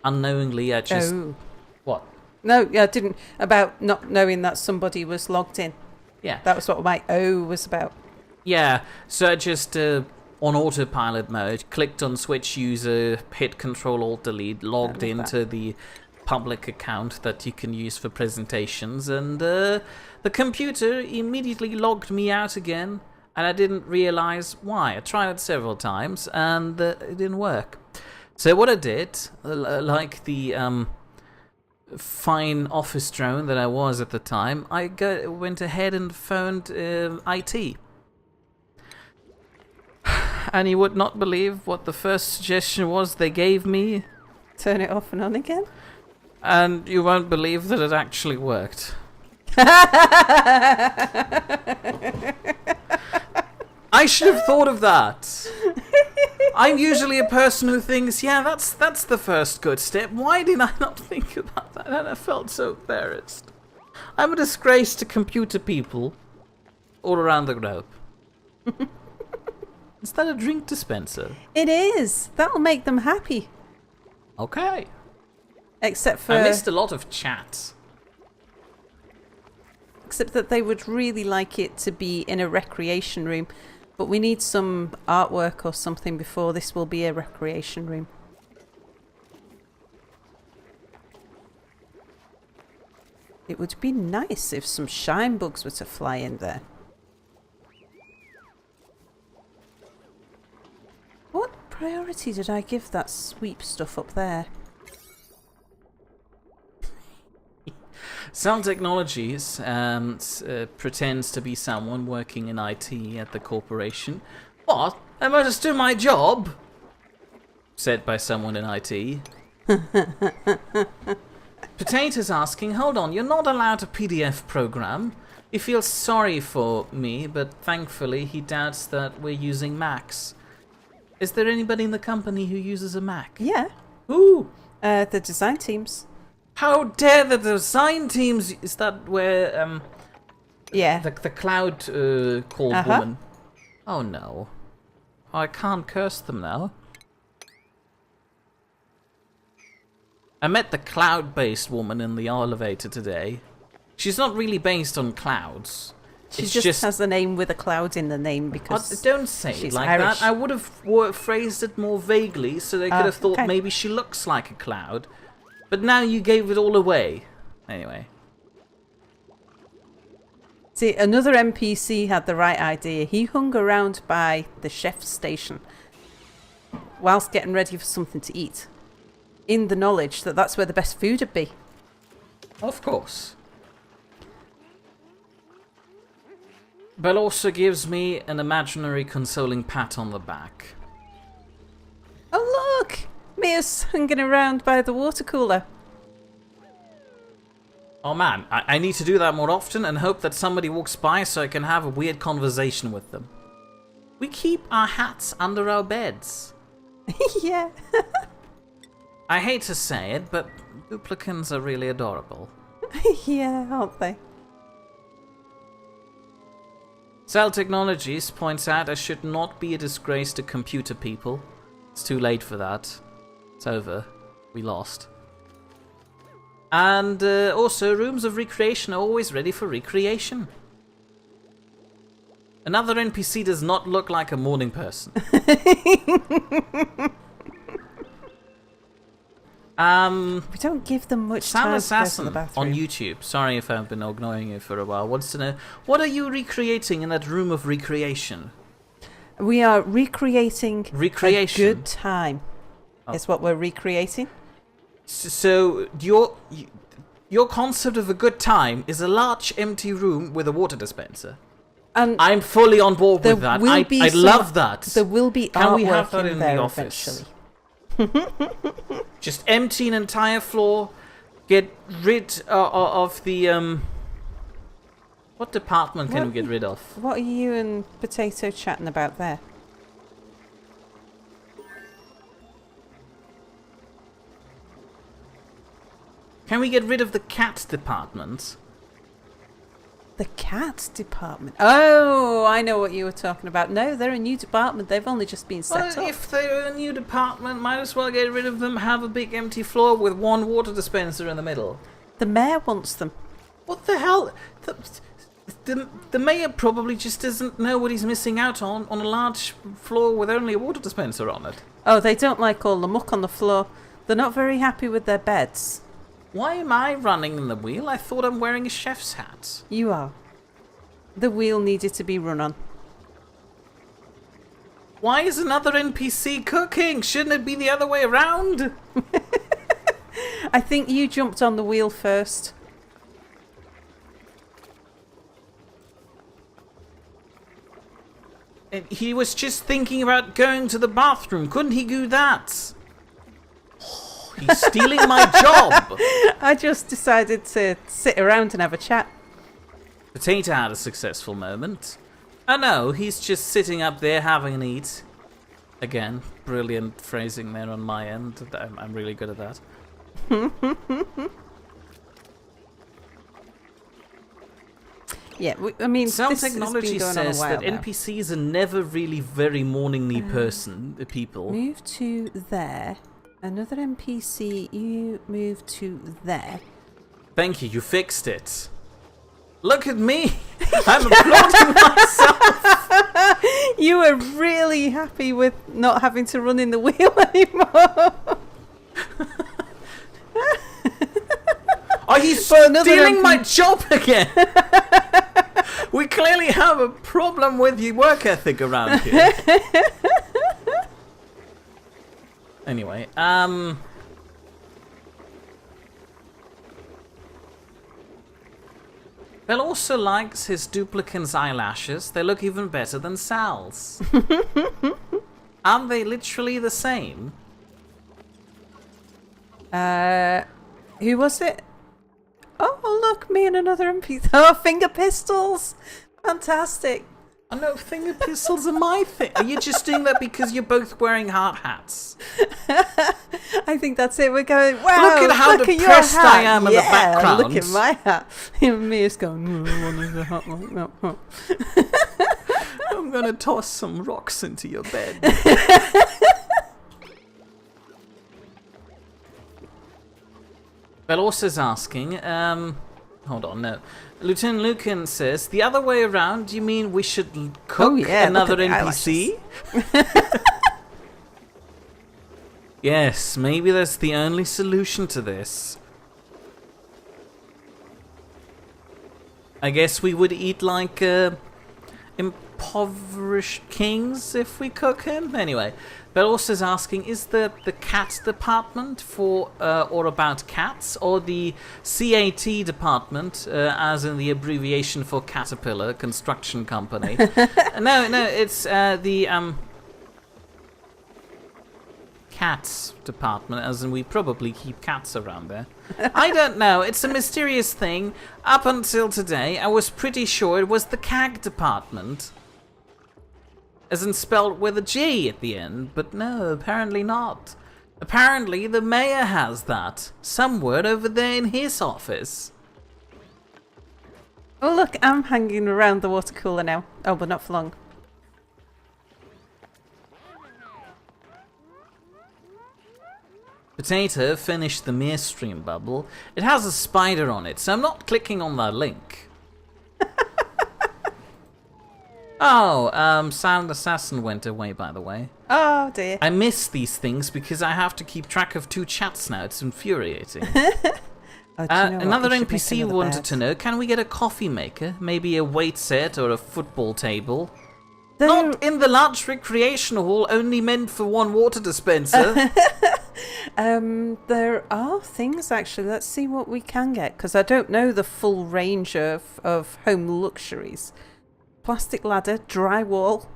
Speaker 2: unknowingly I just...
Speaker 1: Oh.
Speaker 2: What?
Speaker 1: No, I didn't. About not knowing that somebody was logged in.
Speaker 2: Yeah.
Speaker 1: That was what my O was about.
Speaker 2: Yeah, so I just, on autopilot mode, clicked on switch user, hit Control-Alt-Delete, logged into the public account that you can use for presentations, and the computer immediately logged me out again, and I didn't realize why. I tried it several times, and it didn't work. So what I did, like the fine office drone that I was at the time, I went ahead and phoned IT. And you would not believe what the first suggestion was they gave me.
Speaker 1: Turn it off and on again?
Speaker 2: And you won't believe that it actually worked. I should have thought of that. I'm usually a person who thinks, yeah, that's the first good step. Why did I not think about that? And I felt so embarrassed. I'm a disgrace to computer people all around the globe. Is that a drink dispenser?
Speaker 1: It is. That'll make them happy.
Speaker 2: Okay.
Speaker 1: Except for...
Speaker 2: I missed a lot of chat.
Speaker 1: Except that they would really like it to be in a recreation room. But we need some artwork or something before this will be a recreation room. It would be nice if some shine bugs were to fly in there. What priority did I give that sweep stuff up there?
Speaker 2: Sound Technologies pretends to be someone working in IT at the corporation. What? I must do my job? Said by someone in IT. Potato's asking, hold on, you're not allowed a PDF program. He feels sorry for me, but thankfully he doubts that we're using Macs. Is there anybody in the company who uses a Mac?
Speaker 1: Yeah.
Speaker 2: Who?
Speaker 1: The design teams.
Speaker 2: How dare the design teams? Is that where
Speaker 1: yeah,
Speaker 2: the cloud called woman? Oh no, I can't curse them now. I met the cloud-based woman in the elevator today. She's not really based on clouds.
Speaker 1: She just has the name with a cloud in the name because
Speaker 2: don't say it like
Speaker 1: Irish.
Speaker 2: that. I would have phrased it more vaguely so they could have thought maybe she looks like a cloud. But now you gave it all away. Anyway.
Speaker 1: See, another NPC had the right idea. He hung around by the chef's station whilst getting ready for something to eat, in the knowledge that that's where the best food would be.
Speaker 2: Of course. But also gives me an imaginary consoling pat on the back.
Speaker 1: Oh look! Mia's hanging around by the water cooler.
Speaker 2: Oh man, I need to do that more often and hope that somebody walks by so I can have a weird conversation with them. We keep our hats under our beds.
Speaker 1: Yeah.
Speaker 2: I hate to say it, but duplicants are really adorable.
Speaker 1: Yeah, aren't they?
Speaker 2: Cell Technologies points out it should not be a disgrace to computer people. It's too late for that. It's over. We lost. And also, rooms of recreation are always ready for recreation. Another NPC does not look like a morning person.
Speaker 1: We don't give them much
Speaker 2: Sam
Speaker 1: time to
Speaker 2: Assassin
Speaker 1: go to the bathroom.
Speaker 2: on YouTube. Sorry if I've been ignoring you for a while. Wants to know, what are you recreating in that room of recreation?
Speaker 1: We are recreating a
Speaker 2: Recreation?
Speaker 1: good time.
Speaker 2: Oh.
Speaker 1: Is what we're recreating.
Speaker 2: So your concept of a good time is a large empty room with a water dispenser.
Speaker 1: And
Speaker 2: I'm fully on board with that. I love that.
Speaker 1: There will be
Speaker 2: Can we have
Speaker 1: artwork
Speaker 2: that in the
Speaker 1: there
Speaker 2: office?
Speaker 1: eventually.
Speaker 2: Just empty an entire floor. Get rid of the What department can we get rid of?
Speaker 1: What are you and Potato chatting about there?
Speaker 2: Can we get rid of the cat department?
Speaker 1: The cat department. Oh, I know what you were talking about. No, they're a new department. They've only just been set
Speaker 2: Well,
Speaker 1: up.
Speaker 2: if they're a new department, might as well get rid of them. Have a big empty floor with one water dispenser in the middle.
Speaker 1: The mayor wants them.
Speaker 2: What the hell? The mayor probably just doesn't know what he's missing out on a large floor with only a water dispenser on it.
Speaker 1: Oh, they don't like all the muck on the floor. They're not very happy with their beds.
Speaker 2: Why am I running in the wheel? I thought I'm wearing a chef's hat.
Speaker 1: You are. The wheel needed to be run on.
Speaker 2: Why is another NPC cooking? Shouldn't it be the other way around?
Speaker 1: I think you jumped on the wheel first.
Speaker 2: And he was just thinking about going to the bathroom. Couldn't he do that? Oh, he's stealing my job.
Speaker 1: I just decided to sit around and have a chat.
Speaker 2: Potato had a successful moment. Oh no, he's just sitting up there having an eat. Again, brilliant phrasing there on my end. I'm really good at that.
Speaker 1: Yeah, I mean,
Speaker 2: Cell
Speaker 1: this has
Speaker 2: Technology
Speaker 1: been going on a
Speaker 2: says
Speaker 1: while
Speaker 2: that
Speaker 1: now.
Speaker 2: NPCs are never really very morningly people.
Speaker 1: Move to there. Another NPC, you move to there.
Speaker 2: Thank you, you fixed it. Look at me! I'm applauding myself!
Speaker 1: You were really happy with not having to run in the wheel anymore.
Speaker 2: Are you stealing my job again? We clearly have a problem with your work ethic around here. Anyway, Bell also likes his duplicant's eyelashes. They look even better than Sal's. Aren't they literally the same?
Speaker 1: Who was it? Oh, look, me and another NPC. Oh, finger pistols. Fantastic.
Speaker 2: I know finger pistols are my thing. Are you just doing that because you're both wearing hard hats?
Speaker 1: I think that's it. We're going, wow,
Speaker 2: Look at how
Speaker 1: look
Speaker 2: depressed
Speaker 1: at your hat.
Speaker 2: I am in the background.
Speaker 1: Look at my hat. And me is going, I want a hat like that.
Speaker 2: I'm gonna toss some rocks into your bed. Belorsa's asking, hold on, no. Lieutenant Lucan says, the other way around, you mean we should cook another NPC? Yes, maybe that's the only solution to this. I guess we would eat like impoverished kings if we cook him. Anyway, Belorsa's asking, is the cat department for or about cats, or the CAT department, as in the abbreviation for Caterpillar Construction Company? No, it's the cats department, as in we probably keep cats around there. I don't know, it's a mysterious thing. Up until today, I was pretty sure it was the CAG department. As in spelled with a G at the end, but no, apparently not. Apparently the mayor has that. Somewhere over there in his office.
Speaker 1: Oh look, I'm hanging around the water cooler now. Oh, but not for long.
Speaker 2: Potato finished the Mirstream bubble. It has a spider on it, so I'm not clicking on that link. Oh, Sound Assassin went away, by the way.
Speaker 1: Oh dear.
Speaker 2: I miss these things because I have to keep track of 2 chats now. It's infuriating.
Speaker 1: Oh, do you know what?
Speaker 2: Another
Speaker 1: We should make
Speaker 2: NPC
Speaker 1: another
Speaker 2: wanted
Speaker 1: bed.
Speaker 2: to know, can we get a coffee maker? Maybe a weight set or a football table?
Speaker 1: There-
Speaker 2: Not in the large recreation hall, only meant for 1 water dispenser.
Speaker 1: There are things actually. Let's see what we can get, because I don't know the full range of home luxuries. Plastic ladder, drywall,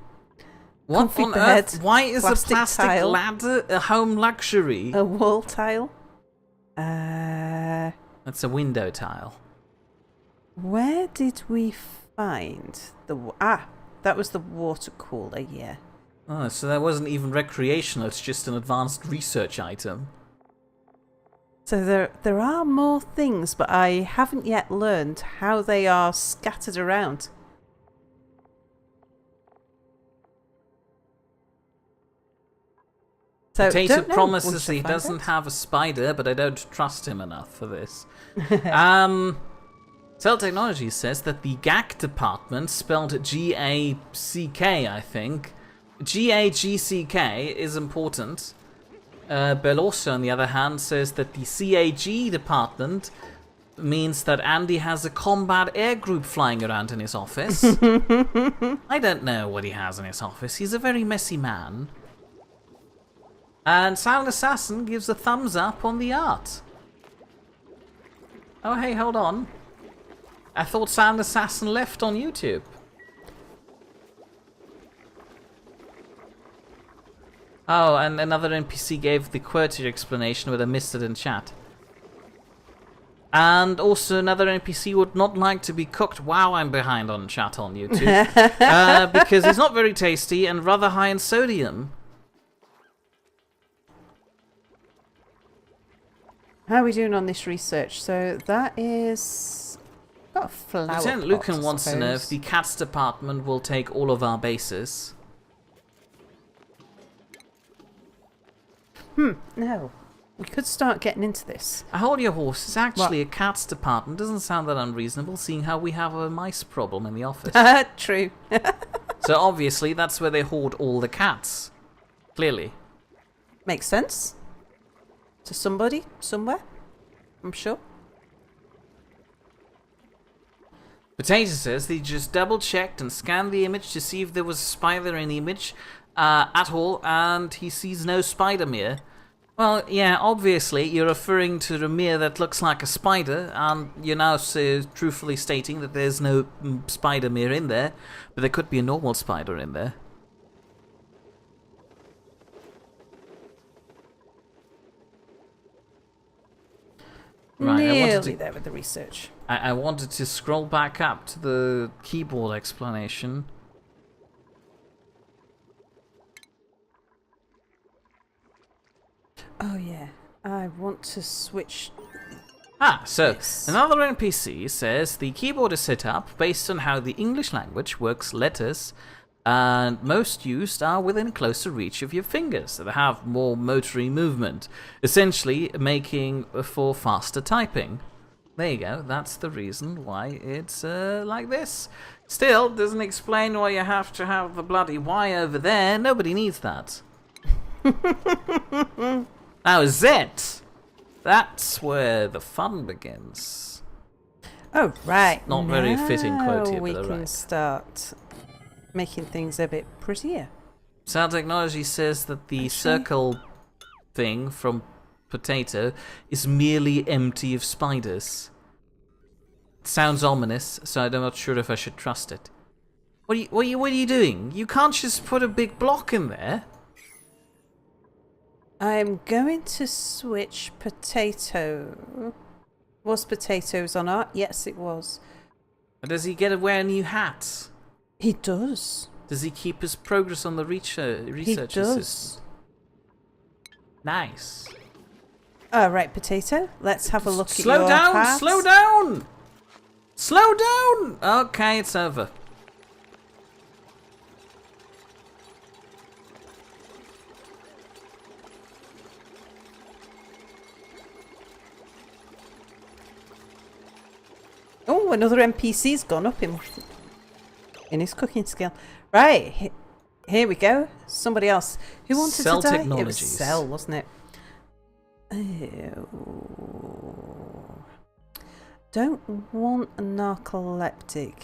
Speaker 2: What
Speaker 1: comfy
Speaker 2: on
Speaker 1: bed,
Speaker 2: earth? Why is a
Speaker 1: plastic
Speaker 2: plastic
Speaker 1: tile.
Speaker 2: ladder a home luxury?
Speaker 1: a wall tile.
Speaker 2: That's a window tile.
Speaker 1: Where did we find the... that was the water cooler, yeah.
Speaker 2: Oh, so that wasn't even recreational, it's just an advanced research item.
Speaker 1: So there are more things, but I haven't yet learned how they are scattered around. So,
Speaker 2: Potato
Speaker 1: don't know.
Speaker 2: promises
Speaker 1: We shall
Speaker 2: he
Speaker 1: find
Speaker 2: doesn't
Speaker 1: out.
Speaker 2: have a spider, but I don't trust him enough for this. Cell Technology says that the GAC department, spelled G-A-C-K, I think, G-A-G-C-K, is important. Beloso, on the other hand, says that the CAG department means that Andy has a combat air group flying around in his office. I don't know what he has in his office. He's a very messy man. And Sound Assassin gives a thumbs up on the art. Oh, hey, hold on. I thought Sound Assassin left on YouTube. Oh, and another NPC gave the QWERTY explanation, but I missed it in chat. And also another NPC would not like to be cooked. Wow, I'm behind on chat on YouTube. Because it's not very tasty and rather high in sodium.
Speaker 1: How are we doing on this research? So that is... got a flower
Speaker 2: Lieutenant
Speaker 1: pot,
Speaker 2: Lucan
Speaker 1: I
Speaker 2: wants to know if
Speaker 1: suppose.
Speaker 2: the cats department will take all of our bases.
Speaker 1: No. We could start getting into this.
Speaker 2: I hold your horse. It's actually a cats department. Doesn't sound that unreasonable, seeing how we have a mice problem in the office.
Speaker 1: True.
Speaker 2: So obviously that's where they hoard all the cats. Clearly.
Speaker 1: Makes sense. To somebody, somewhere, I'm sure.
Speaker 2: Potato says they just double-checked and scanned the image to see if there was a spider in the image at all, and he sees no spider mirror. Well, yeah, obviously you're referring to the mirror that looks like a spider, and you're now truthfully stating that there's no spider mirror in there, but there could be a normal spider in there. Right,
Speaker 1: Nearly there with the research.
Speaker 2: I wanted to scroll back up to the keyboard explanation.
Speaker 1: Oh yeah, I want to switch.
Speaker 2: So
Speaker 1: Yes.
Speaker 2: another NPC says the keyboard is set up based on how the English language works letters, and most used are within closer reach of your fingers that have more motory movement, essentially making for faster typing. There you go, that's the reason why it's like this. Still, doesn't explain why you have to have the bloody Y over there. Nobody needs that. Now Z, that's where the fun begins.
Speaker 1: Oh right.
Speaker 2: Not very fitting quote here,
Speaker 1: Now we
Speaker 2: but
Speaker 1: can
Speaker 2: alright.
Speaker 1: start making things a bit prettier.
Speaker 2: Sound Technology says that the circle thing from Potato is merely empty of spiders. It sounds ominous, so I'm not sure if I should trust it. What are you doing? You can't just put a big block in there.
Speaker 1: I'm going to switch Potato. Was Potatoes on art? Yes, it was.
Speaker 2: Or does he get to wear new hats?
Speaker 1: He does.
Speaker 2: Does he keep his progress on the research
Speaker 1: He does.
Speaker 2: assist? Nice.
Speaker 1: All right, Potato. Let's have a look at
Speaker 2: Slow
Speaker 1: your
Speaker 2: down!
Speaker 1: paths.
Speaker 2: Slow down! Slow down! Okay, it's over.
Speaker 1: Oh, another NPC's gone up in his cooking skill. Right, here we go. Somebody else. Who wanted
Speaker 2: Cell
Speaker 1: to die? It was
Speaker 2: Technologies.
Speaker 1: Cell, wasn't it? Oh. Don't want a narcoleptic.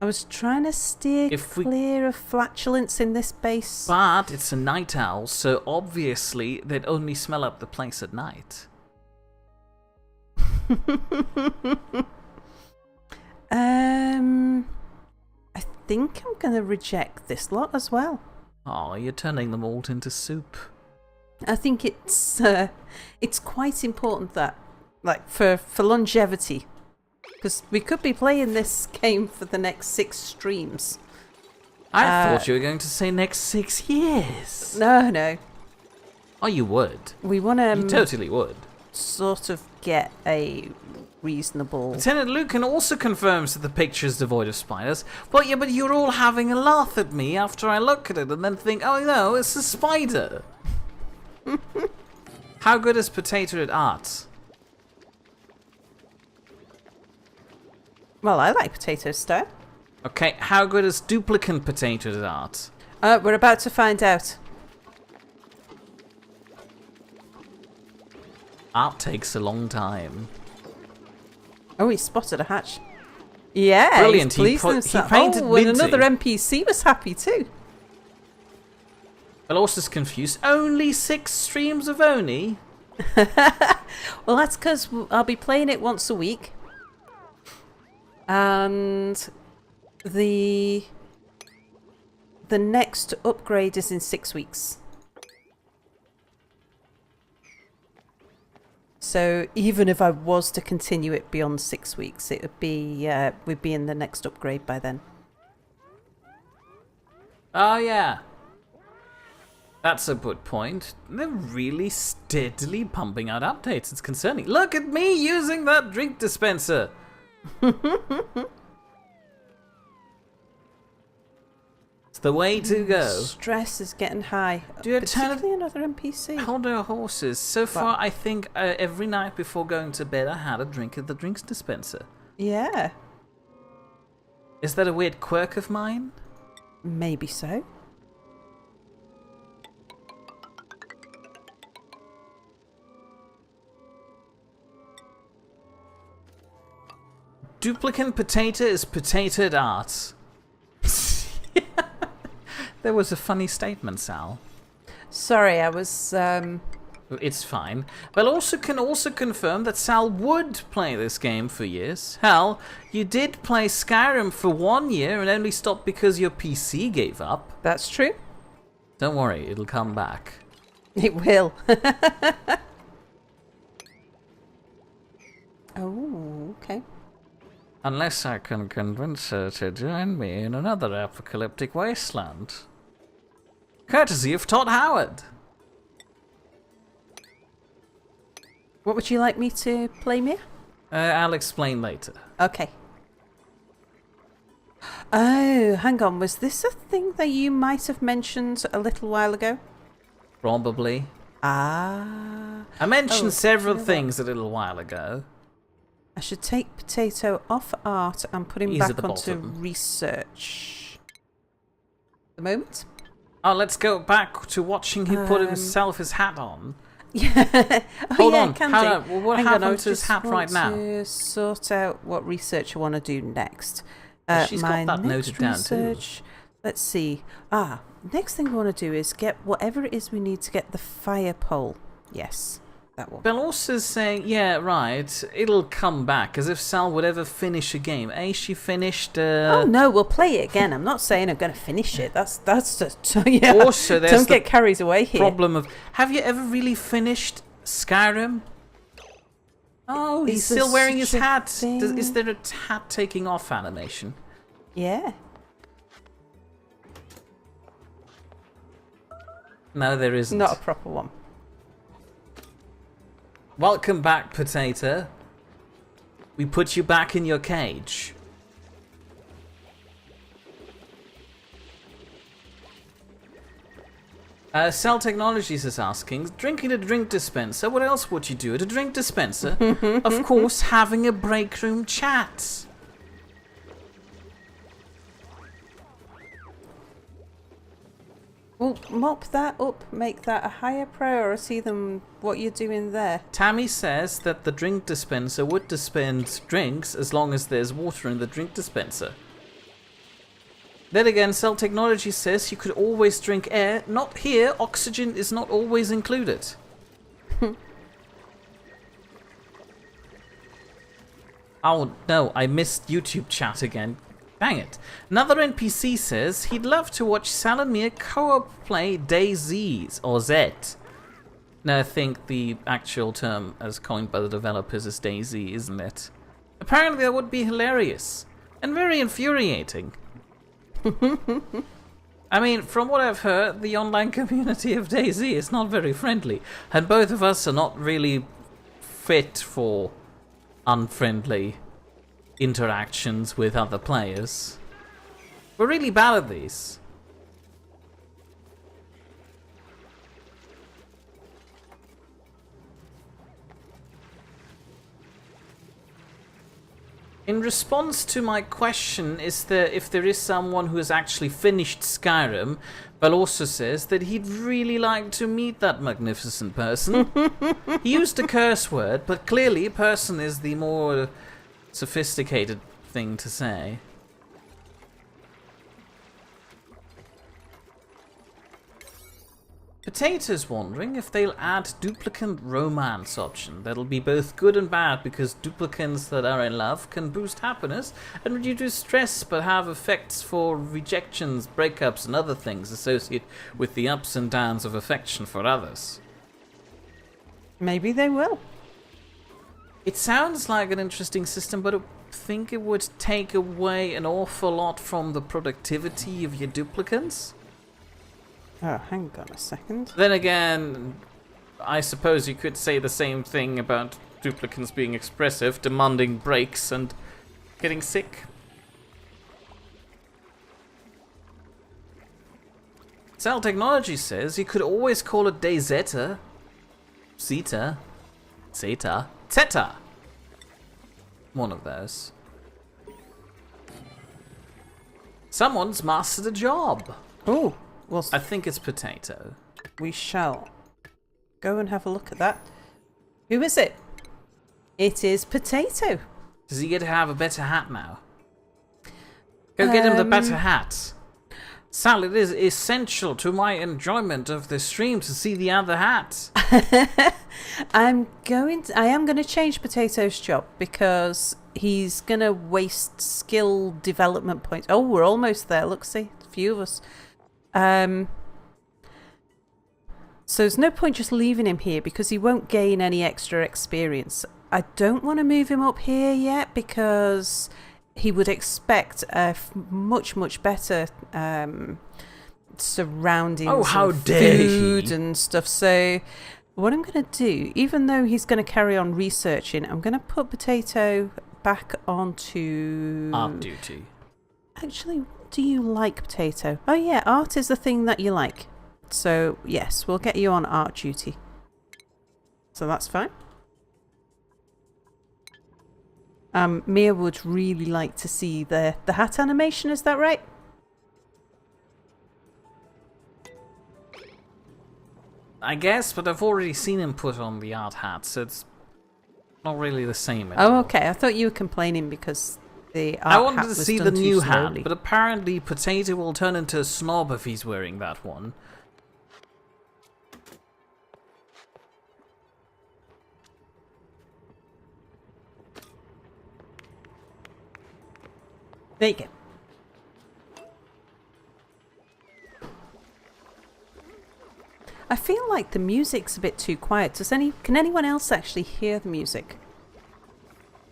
Speaker 1: I was trying to steer clear of flatulence in this base.
Speaker 2: But it's a night owl, so obviously they'd only smell up the place at night.
Speaker 1: I think I'm going to reject this lot as well.
Speaker 2: Oh, you're turning them all into soup.
Speaker 1: I think it's quite important that, like, for longevity, because we could be playing this game for the next 6 streams.
Speaker 2: I thought you were going to say next 6 years.
Speaker 1: No.
Speaker 2: Oh, you would.
Speaker 1: We want to
Speaker 2: You totally would.
Speaker 1: sort of get a reasonable...
Speaker 2: Lieutenant Lucan also confirms that the picture is devoid of spiders. Well, yeah, but you're all having a laugh at me after I look at it and then think, oh no, it's a spider. How good is Potato at art?
Speaker 1: Well, I like Potato style.
Speaker 2: Okay, how good is Duplicant Potato at art?
Speaker 1: We're about to find out.
Speaker 2: Art takes a long time.
Speaker 1: Oh, he spotted a hatch. Yeah,
Speaker 2: Brilliant.
Speaker 1: He's pleased
Speaker 2: He
Speaker 1: himself.
Speaker 2: painted
Speaker 1: and
Speaker 2: Minty.
Speaker 1: another NPC was happy too.
Speaker 2: Velocious confused. Only 6 streams of Oni?
Speaker 1: Well, that's because I'll be playing it once a week. And the next upgrade is in 6 weeks. So even if I was to continue it beyond 6 weeks, it would be we'd be in the next upgrade by then.
Speaker 2: Oh, yeah. That's a good point. They're really steadily pumping out updates. It's concerning. Look at me using that drink dispenser. It's the way to go.
Speaker 1: Stress is getting high.
Speaker 2: Do you turn
Speaker 1: Particularly another NPC.
Speaker 2: Hold our horses. So far, I think every night before going to bed, I had a drink at the drinks dispenser.
Speaker 1: Yeah,
Speaker 2: Is that a weird quirk of mine?
Speaker 1: maybe so.
Speaker 2: Duplicant Potato is potatoed art. There was a funny statement, Sal.
Speaker 1: Sorry, I was...
Speaker 2: It's fine. Well, can also confirm that Sal would play this game for years. Hell, you did play Skyrim for 1 year and only stopped because your PC gave up.
Speaker 1: That's true.
Speaker 2: Don't worry, it'll come back.
Speaker 1: It will. Oh, okay.
Speaker 2: Unless I can convince her to join me in another apocalyptic wasteland. Courtesy of Todd Howard.
Speaker 1: What would you like me to play, Mia?
Speaker 2: I'll explain later.
Speaker 1: Okay. Oh, hang on. Was this a thing that you might have mentioned a little while ago?
Speaker 2: Probably.
Speaker 1: Ah.
Speaker 2: I mentioned several things a little while ago.
Speaker 1: I should take Potato off art and put him
Speaker 2: He's at
Speaker 1: back
Speaker 2: the
Speaker 1: onto
Speaker 2: bottom.
Speaker 1: research. The moment.
Speaker 2: Oh, let's go back to watching him put himself his hat on.
Speaker 1: Yeah.
Speaker 2: Hold
Speaker 1: yeah,
Speaker 2: on.
Speaker 1: Can
Speaker 2: What
Speaker 1: Hang on,
Speaker 2: happened
Speaker 1: I
Speaker 2: to his
Speaker 1: just
Speaker 2: hat
Speaker 1: want
Speaker 2: right now?
Speaker 1: to sort out what research I want to do next.
Speaker 2: She's
Speaker 1: my
Speaker 2: got that
Speaker 1: next
Speaker 2: noted down too.
Speaker 1: research, let's see. Next thing we want to do is get whatever it is we need to get the fire pole. Yes, that one.
Speaker 2: Belorsa's saying, yeah, right, it'll come back, as if Sal would ever finish a game. She finished...
Speaker 1: Oh no, we'll play it again. I'm not saying I'm going to finish it. That's just... Yeah,
Speaker 2: Also, there's
Speaker 1: don't
Speaker 2: the
Speaker 1: get carried away here.
Speaker 2: problem of... Have you ever really finished Skyrim? Oh, he's
Speaker 1: Is there
Speaker 2: still wearing his
Speaker 1: such a
Speaker 2: hat.
Speaker 1: thing?
Speaker 2: Is there a hat taking off animation?
Speaker 1: Yeah.
Speaker 2: No, there isn't.
Speaker 1: Not a proper one.
Speaker 2: Welcome back, Potato. We put you back in your cage. Cell Technologies is asking, drinking a drink dispenser, what else would you do at a drink dispenser? Of course, having a break room chat.
Speaker 1: Well, mop that up, make that a higher priority than what you're doing there.
Speaker 2: Tammy says that the drink dispenser would dispense drinks as long as there's water in the drink dispenser. Then again, Cell Technology says you could always drink air. Not here, oxygen is not always included. Oh no, I missed YouTube chat again. Dang it. Another NPC says he'd love to watch Sal and Mia co-op play DayZs, or Z. No, I think the actual term as coined by the developers is DayZ, isn't it? Apparently that would be hilarious. And very infuriating. I mean, from what I've heard, the online community of DayZ is not very friendly. And both of us are not really fit for unfriendly interactions with other players. We're really bad at these. In response to my question if there is someone who has actually finished Skyrim, Bell also says that he'd really like to meet that magnificent person. He used a curse word, but clearly person is the more sophisticated thing to say. Potato's wondering if they'll add duplicant romance option. That'll be both good and bad because duplicants that are in love can boost happiness and reduce stress but have effects for rejections, breakups and other things associated with the ups and downs of affection for others.
Speaker 1: Maybe they will.
Speaker 2: It sounds like an interesting system, but I think it would take away an awful lot from the productivity of your duplicants.
Speaker 1: Oh, hang on a second.
Speaker 2: Then again, I suppose you could say the same thing about duplicants being expressive, demanding breaks and getting sick. Cell Technology says you could always call it DayZeta, Zeta, Zeta. One of those. Someone's mastered a job.
Speaker 1: Oh, well,
Speaker 2: I think it's Potato.
Speaker 1: we shall go and have a look at that. Who is it? It is Potato.
Speaker 2: Does he get to have a better hat now? Go get him the better hat. Sal, it is essential to my enjoyment of the stream to see the other hat.
Speaker 1: I am going to change Potato's job because he's going to waste skill development points. Oh, we're almost there. Look, see, a few of us. So there's no point just leaving him here because he won't gain any extra experience. I don't want to move him up here yet because he would expect a much better surroundings.
Speaker 2: Oh, how
Speaker 1: and
Speaker 2: dare
Speaker 1: food
Speaker 2: he.
Speaker 1: and stuff. So what I'm going to do, even though he's going to carry on researching, I'm going to put Potato back onto
Speaker 2: Art duty.
Speaker 1: Actually, do you like Potato? Oh yeah, art is the thing that you like. So yes, we'll get you on art duty. So that's fine. Mia would really like to see the hat animation, is that right?
Speaker 2: I guess, but I've already seen him put on the art hat, so it's not really the same.
Speaker 1: Oh, okay. I thought you were complaining because the art
Speaker 2: I wanted
Speaker 1: hat
Speaker 2: to
Speaker 1: was
Speaker 2: see
Speaker 1: done
Speaker 2: the
Speaker 1: too
Speaker 2: new
Speaker 1: slowly.
Speaker 2: hat, but apparently Potato will turn into a snob if he's wearing that one.
Speaker 1: There you go. I feel like the music's a bit too quiet. Can anyone else actually hear the music?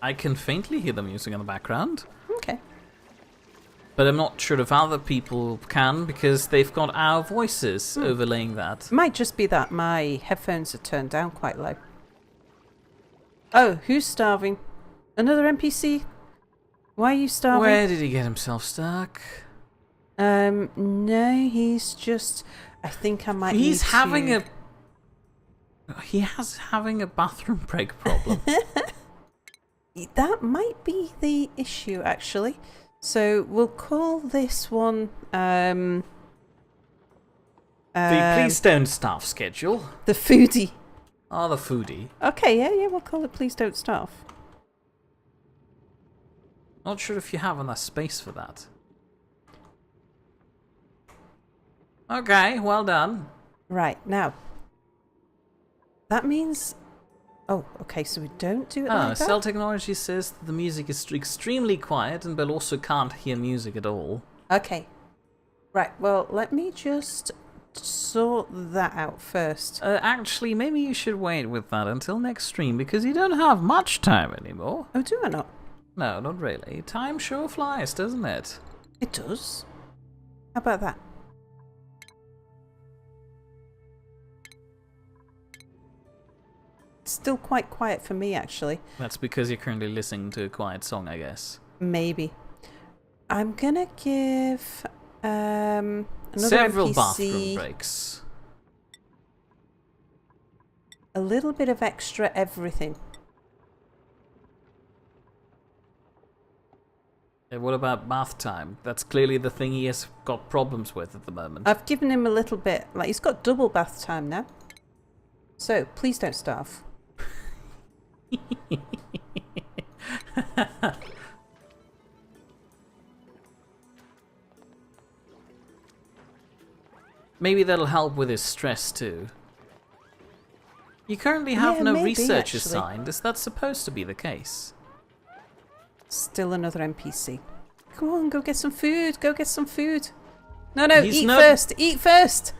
Speaker 2: I can faintly hear the music in the background.
Speaker 1: Okay.
Speaker 2: But I'm not sure if other people can because they've got our voices overlaying that.
Speaker 1: It might just be that my headphones are turned down quite low. Oh, who's starving? Another NPC? Why are you starving?
Speaker 2: Where did he get himself stuck?
Speaker 1: No, he's just... I think I might
Speaker 2: He's
Speaker 1: need
Speaker 2: having
Speaker 1: to...
Speaker 2: He has having a bathroom break problem.
Speaker 1: That might be the issue, actually. So we'll call this one...
Speaker 2: the Please Don't Starve schedule.
Speaker 1: The foodie.
Speaker 2: Oh, the foodie.
Speaker 1: Okay, yeah, we'll call it Please Don't Starve.
Speaker 2: Not sure if you have enough space for that. Okay, well done.
Speaker 1: Right, now. That means... Oh, okay, so we don't do it like that?
Speaker 2: Cell Technology says the music is extremely quiet and Bill also can't hear music at all.
Speaker 1: Okay. Right, well, let me just sort that out first.
Speaker 2: Actually, maybe you should wait with that until next stream because you don't have much time anymore.
Speaker 1: Oh, do I not?
Speaker 2: No, not really. Time sure flies, doesn't it?
Speaker 1: It does. How about that? It's still quite quiet for me, actually.
Speaker 2: That's because you're currently listening to a quiet song, I guess.
Speaker 1: Maybe. I'm gonna give another
Speaker 2: Several
Speaker 1: NPC
Speaker 2: bathroom breaks.
Speaker 1: a little bit of extra everything.
Speaker 2: What about bath time? That's clearly the thing he has got problems with at the moment.
Speaker 1: I've given him a little bit, like he's got double bath time now. So, please don't starve.
Speaker 2: Maybe that'll help with his stress too. You currently have no
Speaker 1: maybe,
Speaker 2: research
Speaker 1: actually.
Speaker 2: assigned. Is that supposed to be the case?
Speaker 1: Still another NPC. Come on, go get some food. Go get some food. No,
Speaker 2: He's
Speaker 1: eat
Speaker 2: not-
Speaker 1: first. Eat first.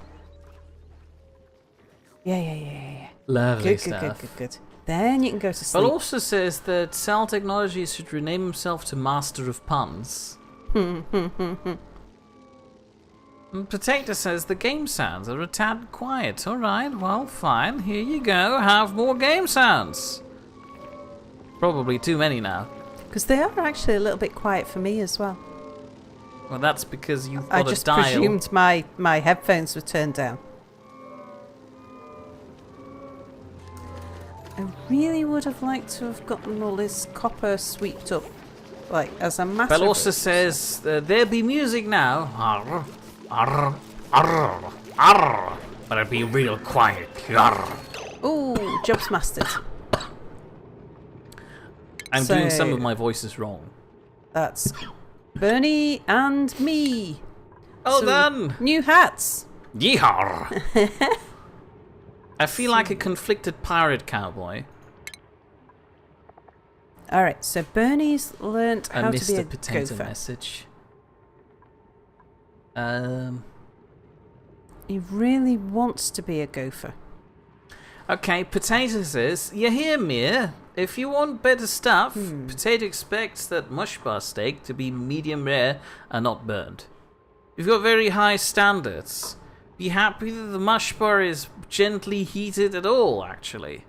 Speaker 1: Yeah.
Speaker 2: Lovely
Speaker 1: Good,
Speaker 2: stuff.
Speaker 1: good. Then you can go to sleep.
Speaker 2: But also says that Cell Technology should rename himself to Master of Puns. And Potato says the game sounds are a tad quiet. Alright, well, fine. Here you go. Have more game sounds. Probably too many now.
Speaker 1: Because they are actually a little bit quiet for me as well.
Speaker 2: Well, that's because you've got
Speaker 1: I
Speaker 2: a
Speaker 1: just
Speaker 2: dial.
Speaker 1: presumed my headphones were turned down. I really would have liked to have gotten all this copper swept up, like, as a matter
Speaker 2: Bell
Speaker 1: of...
Speaker 2: also says there be music now. Arr, arr, arr, arr. But it'll be real quiet. Arr.
Speaker 1: Ooh, job's mastered.
Speaker 2: I'm
Speaker 1: So-
Speaker 2: doing some of my voices wrong.
Speaker 1: That's Bernie and me.
Speaker 2: Well
Speaker 1: So,
Speaker 2: done!
Speaker 1: New hats.
Speaker 2: Yeehaw! I feel like a conflicted pirate cowboy.
Speaker 1: Alright, so Bernie's learnt
Speaker 2: I
Speaker 1: how to
Speaker 2: missed
Speaker 1: be
Speaker 2: the
Speaker 1: a
Speaker 2: potato
Speaker 1: gopher.
Speaker 2: message.
Speaker 1: He really wants to be a gopher.
Speaker 2: Okay, Potato says, you hear me? If you want better stuff, Potato expects that mush bar steak to be medium rare and not burned. You've got very high standards. Be happy that the mush bar is gently heated at all, actually.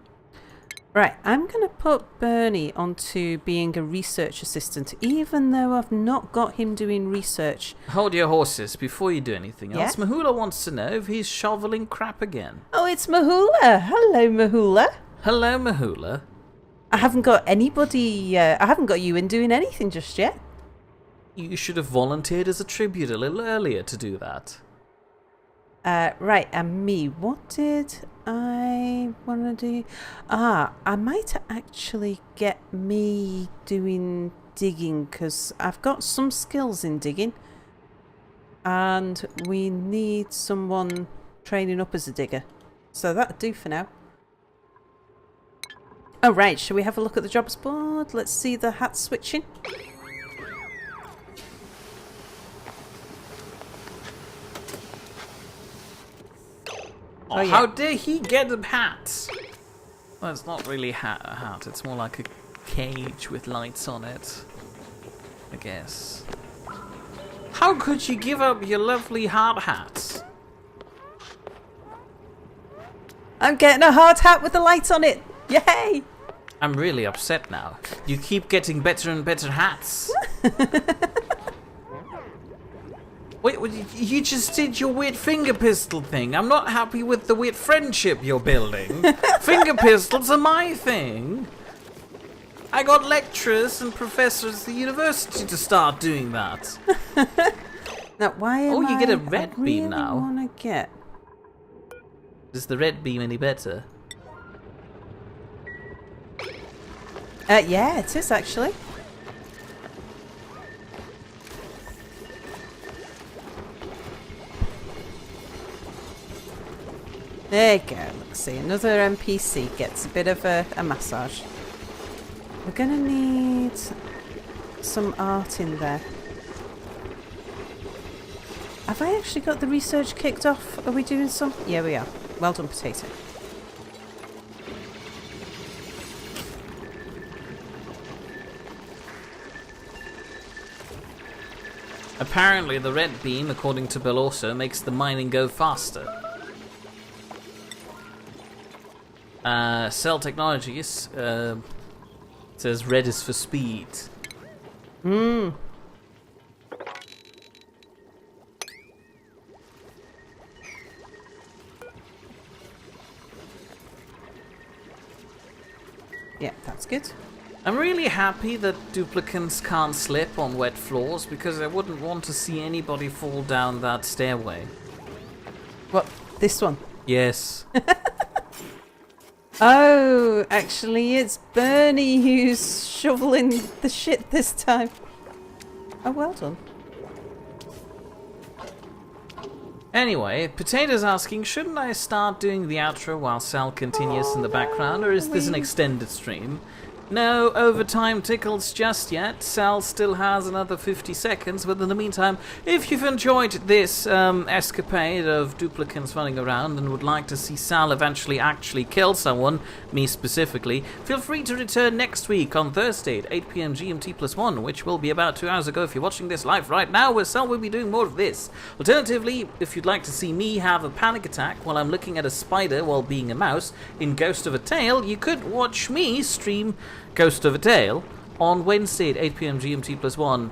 Speaker 1: Right, I'm going to put Bernie onto being a research assistant, even though I've not got him doing research.
Speaker 2: Hold your horses before you do anything else.
Speaker 1: Yeah?
Speaker 2: Mahula wants to know if he's shoveling crap again.
Speaker 1: Oh, it's Mahula. Hello, Mahula.
Speaker 2: Hello, Mahula.
Speaker 1: I haven't got anybody, I haven't got you in doing anything just yet.
Speaker 2: You should have volunteered as a tribute a little earlier to do that.
Speaker 1: Right, and me, what did I want to do? I might actually get me doing digging, because I've got some skills in digging. And we need someone training up as a digger. So that'll do for now. Oh, right, shall we have a look at the jobs board? Let's see the hat switching.
Speaker 2: Oh,
Speaker 1: yeah.
Speaker 2: how dare he get a hat? Well, it's not really a hat. It's more like a cage with lights on it, I guess. How could you give up your lovely hard hats?
Speaker 1: I'm getting a hard hat with the light on it. Yay!
Speaker 2: I'm really upset now. You keep getting better and better hats. Wait, you just did your weird finger pistol thing. I'm not happy with the weird friendship you're building. Finger pistols are my thing. I got lecturers and professors at the university to start doing that.
Speaker 1: Now, why am
Speaker 2: you get a red
Speaker 1: I
Speaker 2: beam now.
Speaker 1: really want to get...
Speaker 2: Is the red beam any better?
Speaker 1: Yeah, it is actually. There you go. Let's see. Another NPC gets a bit of a massage. We're going to need some art in there. Have I actually got the research kicked off? Are we doing some? Yeah, we are. Well done, Potato.
Speaker 2: Apparently the red beam, according to Bill also, makes the mining go faster. Cell Technologies says red is for speed.
Speaker 1: Hmm. Yeah, that's good.
Speaker 2: I'm really happy that duplicants can't slip on wet floors because I wouldn't want to see anybody fall down that stairway.
Speaker 1: What? This one?
Speaker 2: Yes.
Speaker 1: Oh, actually, it's Bernie who's shoveling the shit this time. Oh, well done.
Speaker 2: Anyway, Potato's asking, shouldn't I start doing the outro while Sal continues in the background, or is this an extended stream? No overtime tickles just yet. Sal still has another 50 seconds, but in the meantime, if you've enjoyed this escapade of duplicants running around and would like to see Sal eventually actually kill someone, me specifically, feel free to return next week on Thursday at 8 PM GMT+1, which will be about 2 hours ago if you're watching this live right now, where Sal will be doing more of this. Alternatively, if you'd like to see me have a panic attack while I'm looking at a spider while being a mouse in Ghost of a Tale, you could watch me stream Ghost of a Tale on Wednesday at 8 PM GMT+1,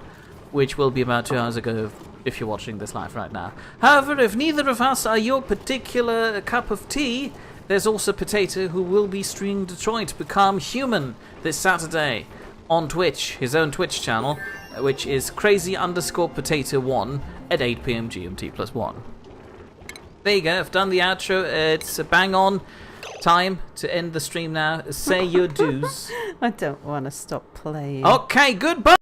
Speaker 2: which will be about 2 hours ago if you're watching this live right now. However, if neither of us are your particular cup of tea, there's also Potato, who will be streaming Detroit Become Human this Saturday on Twitch, his own Twitch channel, which is crazy_potato1 at 8 PM GMT+1. There you go, I've done the outro. It's a bang on time to end the stream now. Say your dues.
Speaker 1: I don't want to stop playing.
Speaker 2: Okay, goodbye.